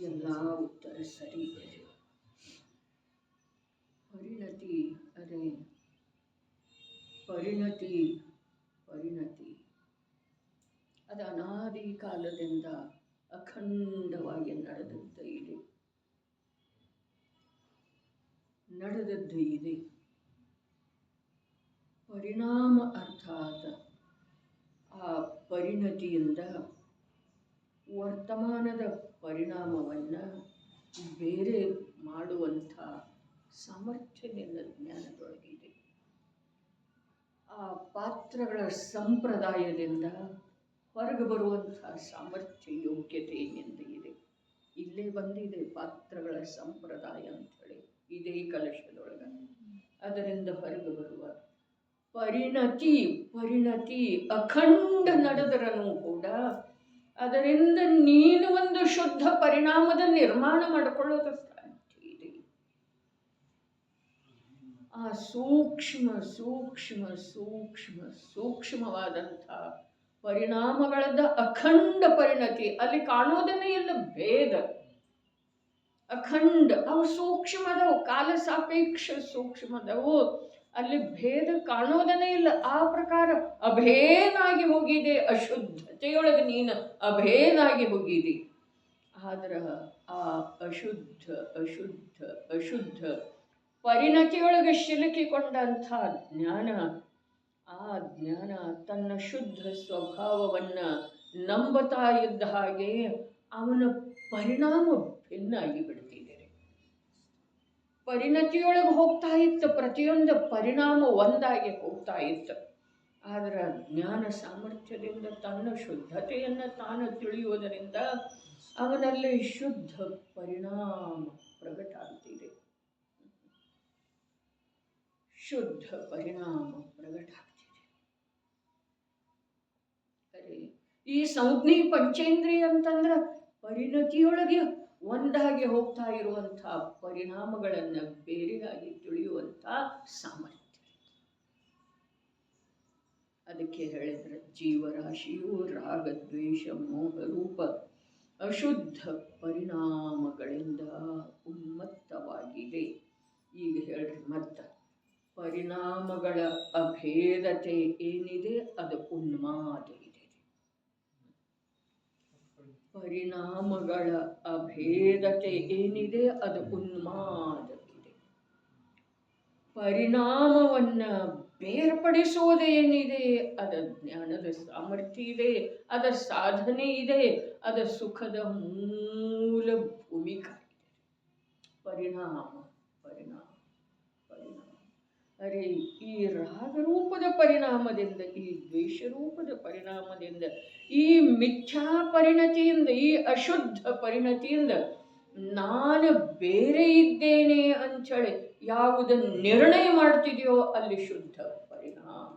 ಎಲ್ಲ ಉತ್ತರ ಸರಿ ಇದೆ. ಪರಿಣತಿ ಅದೇ ಪರಿಣತಿ ಅದು ಅನಾದಿ ಕಾಲದಿಂದ ಅಖಂಡವಾಗಿ ನಡೆದದ್ದು ಇದೆ. ಪರಿಣಾಮ ಅರ್ಥಾತ್ ಆ ಪರಿಣತಿಯಿಂದ ವರ್ತಮಾನದ ಪರಿಣಾಮವನ್ನು ಬೇರೆ ಮಾಡುವಂಥ ಸಾಮರ್ಥ್ಯ ನಿನ್ನ ಜ್ಞಾನದೊಳಗಿದೆ. ಆ ಪಾತ್ರಗಳ ಸಂಪ್ರದಾಯದಿಂದ ಹೊರಗೆ ಬರುವಂಥ ಸಾಮರ್ಥ್ಯ ಯೋಗ್ಯತೆಯಿಂದ ಇದೆ. ಇಲ್ಲೇ ಬಂದಿದೆ ಪಾತ್ರಗಳ ಸಂಪ್ರದಾಯ ಅಂಥೇಳಿ ಇದೇ ಕಲಶದೊಳಗೆ. ಅದರಿಂದ ಹೊರಗೆ ಬರುವ ಪರಿಣತಿ ಅಖಂಡ ನಡೆದರನು ಕೂಡ ಅದರಿಂದ ನೀನು ಒಂದು ಶುದ್ಧ ಪರಿಣಾಮದ ನಿರ್ಮಾಣ ಮಾಡಿಕೊಳ್ಳೋದು ಸಾಧ್ಯ ಇದೆ. ಆ ಸೂಕ್ಷ್ಮವಾದಂಥ ಪರಿಣಾಮಗಳದ ಅಖಂಡ ಪರಿಣತಿ ಅಲ್ಲಿ ಕಾಣೋದನ್ನೇ ಇಲ್ಲ. ಭೇದ ಅಖಂಡ, ಅವು ಸೂಕ್ಷ್ಮದವು, ಕಾಲ ಸಾಪೇಕ್ಷ ಸೂಕ್ಷ್ಮದವು, ಅಲ್ಲಿ ಭೇದ ಕಾಣೋದನ್ನೇ ಇಲ್ಲ. ಆ ಪ್ರಕಾರ ಅಭೇದಾಗಿ ಹೋಗಿದೆ. ಅಶುದ್ಧತೆಯೊಳಗೆ ನೀನು ಅಭೇದಾಗಿ ಹೋಗಿದಿ. ಆದ್ರೆ ಆ ಅಶುದ್ಧ ಪರಿಣತಿಯೊಳಗೆ ಸಿಲುಕಿಕೊಂಡಂಥ ಜ್ಞಾನ, ಆ ಜ್ಞಾನ ತನ್ನ ಶುದ್ಧ ಸ್ವಭಾವವನ್ನು ನಂಬುತ್ತಾ ಇದ್ದ ಹಾಗೆ ಅವನ ಪರಿಣಾಮ ಭಿನ್ನಾಗಿ ಬಿಡ್ತಿದೆ. ಪರಿಣತಿಯೊಳಗೆ ಹೋಗ್ತಾ ಇತ್ತು, ಪ್ರತಿಯೊಂದು ಪರಿಣಾಮ ಒಂದಾಗಿ ಹೋಗ್ತಾ ಇತ್ತು. ಆದರೆ ಜ್ಞಾನ ಸಾಮರ್ಥ್ಯದಿಂದ ತನ್ನ ಶುದ್ಧತೆಯನ್ನು ತಾನು ತಿಳಿಯುವುದರಿಂದ ಅವನಲ್ಲಿ ಶುದ್ಧ ಪರಿಣಾಮ ಪ್ರಕಟ ಆಗ್ತಿದೆ. ಶುದ್ಧ ಪರಿಣಾಮ ಪ್ರಕಟ ಆಗ್ತಿದೆ. ಸರಿ, ಈ ಸಂಜ್ಞೆ ಪಂಚೇಂದ್ರಿಯ ಅಂತಂದ್ರೆ ಪರಿಣತಿಯೊಳಗೆ ಒಂದಾಗಿ ಹೋಗ್ತಾ ಇರುವಂಥ ಪರಿಣಾಮಗಳನ್ನು ಬೇರೆಯಾಗಿ ತಿಳಿಯುವಂಥ ಸಾಮರ್ಥ್ಯ. ಅದಕ್ಕೆ ಹೇಳಿದ್ರೆ ಜೀವರಾಶಿಯು ರಾಗ ದ್ವೇಷ ಮೋಹ ರೂಪ ಅಶುದ್ಧ ಪರಿಣಾಮಗಳಿಂದ ಉನ್ಮತ್ತವಾಗಿದೆ. ಈಗ ಹೇಳ್ರಿ ಮತ್ತ ಪರಿಣಾಮಗಳ ಅಭೇದತೆ ಏನಿದೆ ಅದು ಉನ್ಮಾದ ಇದೆ. ಪರಿಣಾಮಗಳ ಅಭೇದತೆ ಏನಿದೆ ಅದು ಉನ್ಮಾದ ಇದೆ. ಪರಿಣಾಮವನ್ನ ಬೇರ್ಪಡಿಸುವುದೇನಿದೆ ಅದ ಜ್ಞಾನದ ಸಾಮರ್ಥ್ಯ ಇದೆ, ಅದ ಸಾಧನೆ ಇದೆ, ಅದ ಸುಖದ ಮೂಲ ಭೂಮಿಕ ಇದೆ. ಪರಿಣಾಮ ಪರಿಣಾಮ ಪರಿಣಾಮ ಅರೆ ಈ ರಾಗರೂಪದ ಪರಿಣಾಮದಿಂದ, ಈ ದ್ವೇಷರೂಪದ ಪರಿಣಾಮದಿಂದ, ಈ ಮಿಥ್ಯಾ ಪರಿಣತಿಯಿಂದ, ಈ ಅಶುದ್ಧ ಪರಿಣತಿಯಿಂದ ನಾನು ಬೇರೆ ಇದ್ದೇನೆ ಅಂಥೇಳಿ ಯಾವುದನ್ನು ನಿರ್ಣಯ ಮಾಡ್ತಿದೆಯೋ ಅಲ್ಲಿ ಶುದ್ಧ ಪರಿಣಾಮ.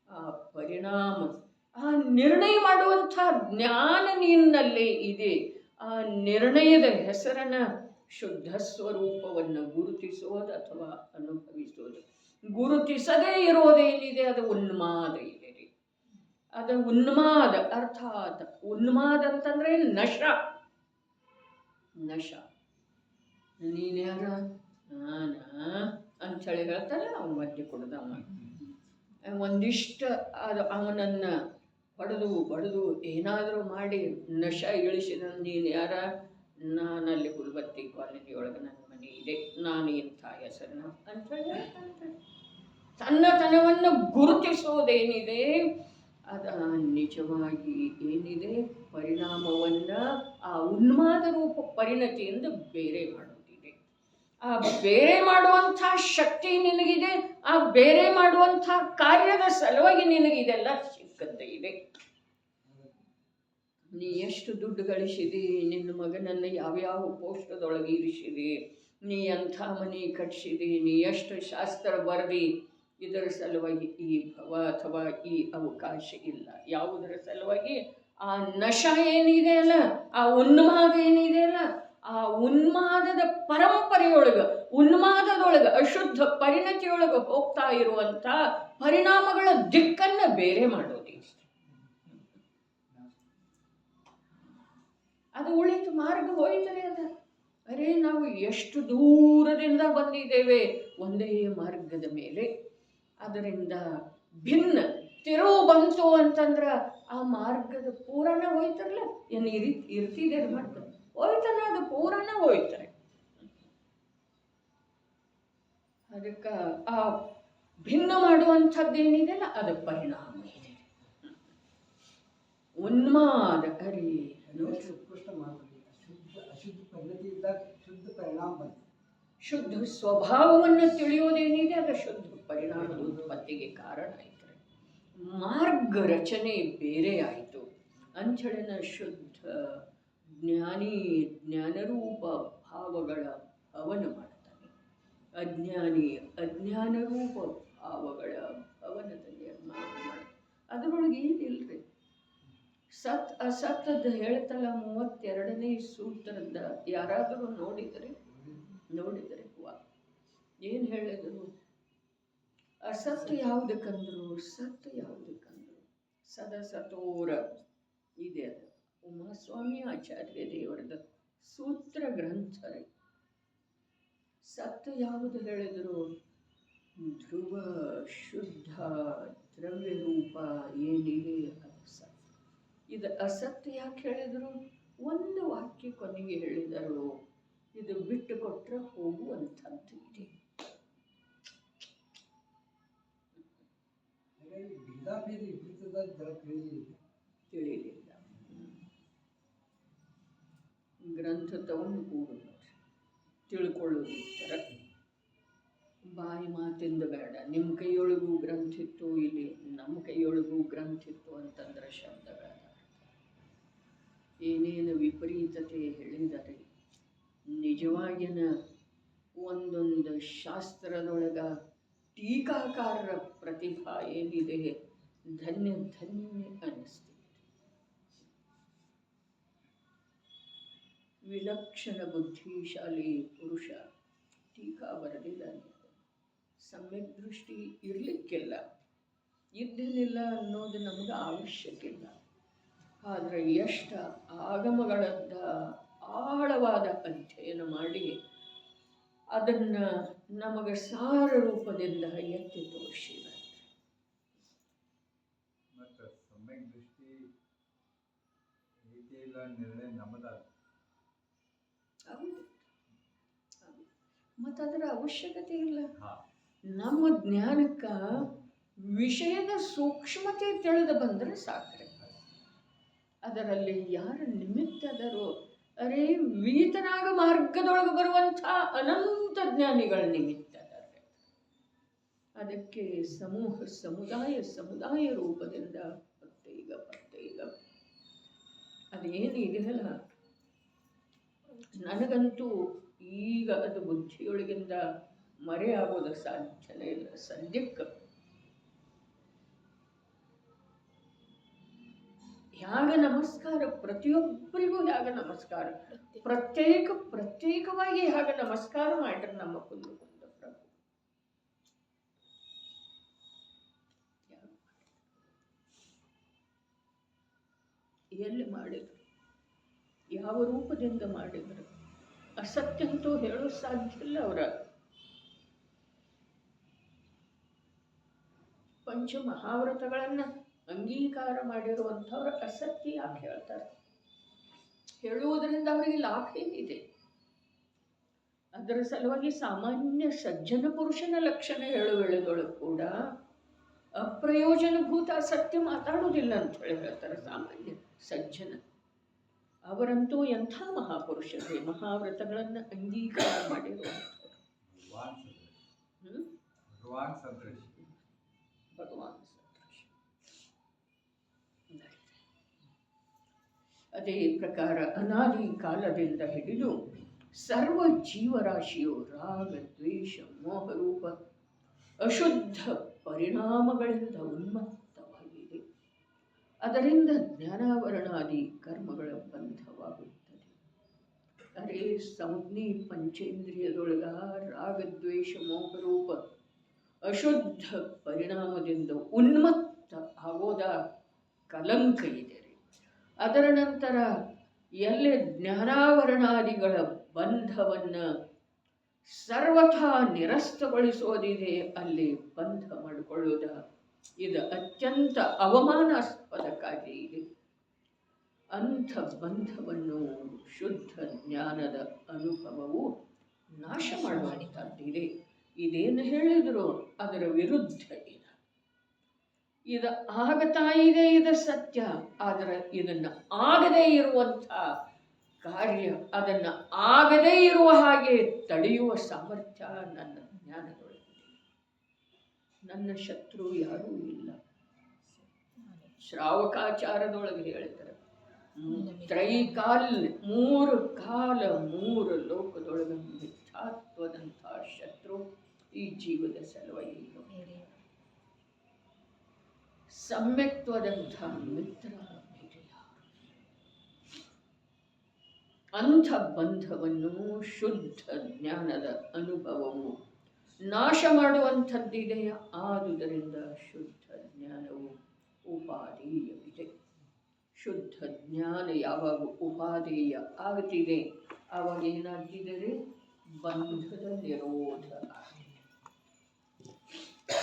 ಆ ಪರಿಣಾಮ, ಆ ನಿರ್ಣಯ ಮಾಡುವಂಥ ಜ್ಞಾನ ನಿನ್ನಲ್ಲೇ ಇದೆ. ಆ ನಿರ್ಣಯದ ಹೆಸರನ್ನ ಶುದ್ಧ ಸ್ವರೂಪವನ್ನು ಗುರುತಿಸೋದು ಅಥವಾ ಅನುಭವಿಸೋದು. ಗುರುತಿಸದೇ ಇರೋದೇನಿದೆ ಅದು ಉನ್ಮಾದ ಇದೆ ರೀ. ಅದು ಉನ್ಮಾದ, ಅರ್ಥಾತ್ ಉನ್ಮಾದ ಅಂತಂದ್ರೆ ನಶ. ನಶ ನೀನ್ಯಾರ ನಾನ ಅಂಥೇಳಿ ಹೇಳ್ತಾರೆ. ಅವ್ನು ಮಧ್ಯೆ ಕೊಡ್ದವ ಒಂದಿಷ್ಟು ಅದು ಅವನನ್ನ ಹೊಡೆದು ಬಡಿದು ಏನಾದರೂ ಮಾಡಿ ನಶ ಇಳಿಸಿದ. ನೀನು ಯಾರ? ನಾನಲ್ಲಿ ಹುಲ್ಬತ್ತಿ ಕಾಲನಿಯೊಳಗೆ ನನ್ನ ಮನೆ ಇದೆ, ನಾನು ಇಂಥ ಹೆಸರನ್ನ ಅಂಥೇಳಿ ಹೇಳ್ತಾನೆ. ತನ್ನತನವನ್ನು ಗುರುತಿಸೋದೇನಿದೆ ಅದ ನಿಜವಾಗಿ ಏನಿದೆ ಪರಿಣಾಮವನ್ನ ಆ ಉನ್ಮಾದ ರೂಪ ಪರಿಣತಿಯಿಂದ ಬೇರೆ ಮಾಡುತ್ತಿದೆ. ಆ ಬೇರೆ ಮಾಡುವಂಥ ಶಕ್ತಿ ನಿನಗಿದೆ. ಆ ಬೇರೆ ಮಾಡುವಂಥ ಕಾರ್ಯದ ಸಲುವಾಗಿ ನಿನಗಿದೆಲ್ಲ ಸಿಕ್ಕಂತ ಇದೆ. ನೀ ಎಷ್ಟು ದುಡ್ಡು ಗಳಿಸಿದಿ, ನಿನ್ನ ಮಗನನ್ನು ಯಾವ್ಯಾವ ಪೋಸ್ಟದೊಳಗೆ ಇರಿಸಿದಿ, ನೀ ಅಂಥ ಮನೆ ಕಟ್ಸಿದಿ, ನೀ ಎಷ್ಟು ಶಾಸ್ತ್ರ ಬರೆದಿ, ಇದರ ಸಲುವಾಗಿ ಈ ಭವ ಅಥವಾ ಈ ಅವಕಾಶ ಇಲ್ಲ. ಯಾವುದರ ಸಲುವಾಗಿ? ಆ ನಶ ಏನಿದೆ ಅಲ್ಲ, ಆ ಉನ್ಮಾದ ಏನಿದೆ ಅಲ್ಲ, ಆ ಉನ್ಮಾದದ ಪರಂಪರೆಯೊಳಗೆ, ಉನ್ಮಾದದೊಳಗೆ, ಅಶುದ್ಧ ಪರಿಣತಿಯೊಳಗೆ ಹೋಗ್ತಾ ಇರುವಂಥ ಪರಿಣಾಮಗಳ ದಿಕ್ಕನ್ನು ಬೇರೆ ಮಾಡೋದು. ಅದು ಉಳಿತು ಮಾರ್ಗ ಹೋಯ್ತದೆ. ಅದ ಅರೇ ನಾವು ಎಷ್ಟು ದೂರದಿಂದ ಬಂದಿದ್ದೇವೆ ಒಂದೇ ಮಾರ್ಗದ ಮೇಲೆ. ಅದರಿಂದ ಭಿನ್ನ ತಿರುವು ಬಂತು ಅಂತಂದ್ರೆ ಆ ಮಾರ್ಗದ ಪೂರಣ ಹೋಯ್ತಾರಲ್ಲ, ಏನು ಇರ್ತಿದೆ ಮಾಡ್ತಾರೆ ಹೋಯ್ತಾನೆ, ಅದು ಪೂರಣ ಹೋಯ್ತಾರೆ. ಅದಕ್ಕೆ ಆ ಭಿನ್ನ ಮಾಡುವಂಥದ್ದೇನಿದೆಲ್ಲ ಅದು ಪರಿಣಾಮ ಇದೆ. ಉನ್ಮಾದ ಅರಿ ಶುದ್ಧ ಸ್ವಭಾವವನ್ನು ತಿಳಿಯೋದೇನಿದೆ ಅದು ಶುದ್ಧ ಪರಿಣಾಮದ ಉತ್ಪತ್ತಿಗೆ ಕಾರಣ ಆಯ್ತಾರೆ. ಮಾರ್ಗ ರಚನೆ ಬೇರೆ ಆಯಿತು ಅಂಥೇಳಿನ ಶುದ್ಧ ಜ್ಞಾನಿ ಜ್ಞಾನರೂಪ ಭಾವಗಳ ಭವನ ಮಾಡ್ತಾನೆ. ಅಜ್ಞಾನಿ ಅಜ್ಞಾನರೂಪ ಭಾವಗಳ ಭವನದ ನಿರ್ಮಾಣ ಮಾಡಿ. ಅದರೊಳಗೆ ಏನಿಲ್ರಿ, ಸತ್ ಅಸತ್ತದ ಹೇಳ್ತಲ್ಲ 32ನೇ ಸೂತ್ರದ ಯಾರಾದರೂ ನೋಡಿದರೆ ಏನು ಹೇಳಿದರು? ಅಸತ್ ಯಾವುದಕ್ಕಂದ್ರು, ಸತ್ ಯಾವುದಕ್ಕಂದ್ರು? ಸದಸತೋರ ಇದೆ. ಅದು ಉಮಾಸ್ವಾಮಿ ಆಚಾರ್ಯ ದೇವರದ ಸೂತ್ರ ಗ್ರಂಥ. ಸತ್ ಯಾವುದು ಹೇಳಿದರು? ಧ್ರುವ ಶುದ್ಧ ದ್ರವ್ಯ ರೂಪ ಏನಿದೆ ಅದು ಸತ್. ಇದು ಅಸತ್ಯ ಯಾಕೆ ಹೇಳಿದರು? ಒಂದು ವಾಕ್ಯ ಕೊನೆಗೆ ಹೇಳಿದರು, ಇದು ಬಿಟ್ಟು ಕೊಟ್ಟರೆ ಹೋಗುವಂಥದ್ದು ಇದೆ. ತಿಳಿಲಿಲ್ಲ. ಗ್ರಂಥ ತಗೊಂಡು ಕೂಡುದು, ತಿಳ್ಕೊಳ್ಳೋದು ಥರ ಬಾಯಿ ಮಾತಿಂದ ಬೇಡ. ನಿಮ್ಮ ಕೈಯೊಳಗೂ ಗ್ರಂಥ ಇತ್ತು, ಇಲ್ಲಿ ನಮ್ಮ ಕೈಯೊಳಗೂ ಗ್ರಂಥ ಇತ್ತು ಅಂತಂದ್ರೆ ಶಬ್ದಗಳ ಏನೇನು ವಿಪರೀತತೆ ಹೇಳಿದರೆ. ನಿಜವಾಗಿನ ಒಂದೊಂದು ಶಾಸ್ತ್ರದೊಳಗ ಟೀಕಾಕಾರರ ಪ್ರತಿಭಾ ಏನಿದೆ ಧನ್ಯ ಧನ್ಯ ಅನ್ನಿಸ್ತಿದೆ. ವಿಲಕ್ಷಣ ಬುದ್ಧಿಶಾಲಿ ಪುರುಷ ಟೀಕಾ ಬರೆದಿದ್ದಾನೆ. ಸಮ್ಯಕ್ ದೃಷ್ಟಿ ಇರಲಿಕ್ಕಿಲ್ಲ, ಇದ್ದೇನಿಲ್ಲ ಅನ್ನೋದು ನಮಗೆ ಅವಶ್ಯಕಿಲ್ಲ. ಆದರೆ ಎಷ್ಟು ಆಗಮಗಳದ್ದ ಆಳವಾದ ಅಧ್ಯಯನ ಮಾಡಿ ಅದನ್ನು ನಮಗೆ ಸಾರ ರೂಪದಿಂದ ಎತ್ತಿ ತೋರಿಸಿದ. ಮತ್ತು ಸಮ್ಯಕ್ ದೃಷ್ಟಿ ರೀತಿಯಿಲ್ಲ ನಿರ್ಣಯ ನಮ್ಮದಾದ. ಮತ್ತು ಅದರ ಅವಶ್ಯಕತೆ ಇಲ್ಲ. ನಮ್ಮ ಜ್ಞಾನಕ್ಕೆ ವಿಷಯದ ಸೂಕ್ಷ್ಮತೆ ತಿಳಿದು ಬಂದರೆ ಸಾಕ್ರೆ. ಅದರಲ್ಲಿ ಯಾರ ನಿಮಿತ್ತದರು? ಅರೇ ವೀತನಾಗ ಮಾರ್ಗದೊಳಗೆ ಬರುವಂಥ ಅನಂತ ಜ್ಞಾನಿಗಳ ನಿಮಿತ್ತದರೆ. ಅದಕ್ಕೆ ಸಮೂಹ ಸಮುದಾಯ ರೂಪದಿಂದ ಪ್ರತ್ಯೇಕ ಅದೇನಿದೆಯಲ್ಲ, ನನಗಂತೂ ಈಗ ಅದು ಬುದ್ಧಿಯೊಳಗಿಂದ ಮರೆಯಾಗೋದು ಸಾಧ್ಯನೇ ಇಲ್ಲ. ಸದ್ಯಕ್ಕೆ ಹ್ಯಾಗ ನಮಸ್ಕಾರ, ಪ್ರತಿಯೊಬ್ಬರಿಗೂ ಹ್ಯಾಗ ನಮಸ್ಕಾರ, ಪ್ರತ್ಯೇಕವಾಗಿ ಹ್ಯಾಗ ನಮಸ್ಕಾರ ಮಾಡ್ರಿ ನಮ್ಮ ಕುಂದು ಪ್ರಭು. ಎಲ್ಲಿ ಮಾಡಿದ್ರು? ಯಾವ ರೂಪದಿಂದ ಮಾಡಿದ್ರು? ಅಸತ್ಯಂತೂ ಹೇಳೋ ಸಾಧ್ಯ ಇಲ್ಲ. ಅವರ ಪಂಚಮಹಾವ್ರತಗಳನ್ನು ಅಂಗೀಕಾರ ಮಾಡಿರುವಂಥವ್ರು ಅಸತ್ಯ ಯಾಕೆ ಹೇಳ್ತಾರೆ? ಹೇಳುವುದರಿಂದ ಅವರಿಗೆ ಲಾಭ ಏನಿದೆ? ಅದರ ಸಲುವಾಗಿ ಸಾಮಾನ್ಯ ಸಜ್ಜನ ಪುರುಷನ ಲಕ್ಷಣ ಹೇಳುವೆಳೆದೊಳಗೆ ಕೂಡ ಅಪ್ರಯೋಜನಭೂತ ಸತ್ಯ ಮಾತಾಡುವುದಿಲ್ಲ ಅಂತ ಹೇಳ್ತಾರೆ ಸಾಮಾನ್ಯ ಸಜ್ಜನ. ಅವರಂತೂ ಎಂಥ ಮಹಾಪುರುಷರೇ, ಮಹಾವ್ರತಗಳನ್ನು ಅಂಗೀಕಾರ ಮಾಡಿರುವಂಥವ್ರು. ಭಗವಾನ್ ಸದೃಶ. ಅದೇ ಪ್ರಕಾರ ಅನಾದಿ ಕಾಲದಿಂದ ಹಿಡಿದು ಸರ್ವ ಜೀವರಾಶಿಯು ರಾಗ ದ್ವೇಷ ಮೋಹರೂಪ ಅಶುದ್ಧ ಪರಿಣಾಮಗಳಿಂದ ಉನ್ಮತ್ತವಾಗಿದೆ. ಅದರಿಂದ ಜ್ಞಾನಾವರಣಾದಿ ಕರ್ಮಗಳ ಬಂಧವಾಗುತ್ತದೆ. ಅರೆ ಸಂಜ್ಞಿ ಪಂಚೇಂದ್ರಿಯದೊಳಗ ರಾಗದ್ವೇಷ ಮೋಹರೂಪ ಅಶುದ್ಧ ಪರಿಣಾಮದಿಂದ ಉನ್ಮತ್ತ ಆಗೋದ ಕಲಂಕ ಇದೆ. ಅದರ ನಂತರ ಎಲ್ಲಿ ಜ್ಞಾನಾವರಣಾದಿಗಳ ಬಂಧವನ್ನು ಸರ್ವಥಾ ನಿರಸ್ತಗೊಳಿಸೋದಿದೆ, ಅಲ್ಲಿ ಬಂಧ ಮಾಡಿಕೊಳ್ಳುವುದ ಇದು ಅತ್ಯಂತ ಅವಮಾನಾಸ್ಪದ ಕಾರ್ಯ ಇದೆ. ಅಂಥ ಬಂಧವನ್ನು ಶುದ್ಧ ಜ್ಞಾನದ ಅನುಭವವು ನಾಶ ಮಾಡುವಂಥದ್ದಿದೆ. ಇದೇನು ಹೇಳಿದ್ರು ಅದರ ವಿರುದ್ಧ ಇದು ಆಗತಾ ಇದೆ, ಇದು ಸತ್ಯ. ಆದರೆ ಇದನ್ನು ಆಗದೇ ಇರುವಂಥ ಕಾರ್ಯ, ಅದನ್ನು ಆಗದೇ ಇರುವ ಹಾಗೆ ತಡೆಯುವ ಸಾಮರ್ಥ್ಯ ನನ್ನ ಜ್ಞಾನದೊಳಗಿದೆ. ನನ್ನ ಶತ್ರು ಯಾರೂ ಇಲ್ಲ. ಶ್ರಾವಕಾಚಾರದೊಳಗೆ ಹೇಳಿದ್ದಾರೆ, ಮೂರು ಕಾಲ ಮೂರು ಲೋಕದೊಳಗೆ ಮಿಥ್ಯಾತ್ವದಂಥ ಶತ್ರು ಈ ಜೀವದ ಸಲುವಾಗಿ ಸಮ್ಯಕ್ತ್ವದಂಥ ಮಿತ್ರ ಬೇರೆಯ. ಅಂಥ ಬಂಧವನ್ನು ಶುದ್ಧ ಜ್ಞಾನದ ಅನುಭವವು ನಾಶ ಮಾಡುವಂಥದ್ದಿದೆಯಾ? ಆದುದರಿಂದ ಶುದ್ಧ ಜ್ಞಾನವು ಉಪಾದೇಯವಿದೆ. ಶುದ್ಧ ಜ್ಞಾನ ಯಾವಾಗ ಉಪಾದೇಯ ಆಗುತ್ತಿದೆ, ಆವಾಗ ಏನಾಗ್ತಿದೆ? ಬಂಧದ ನಿರೋಧ.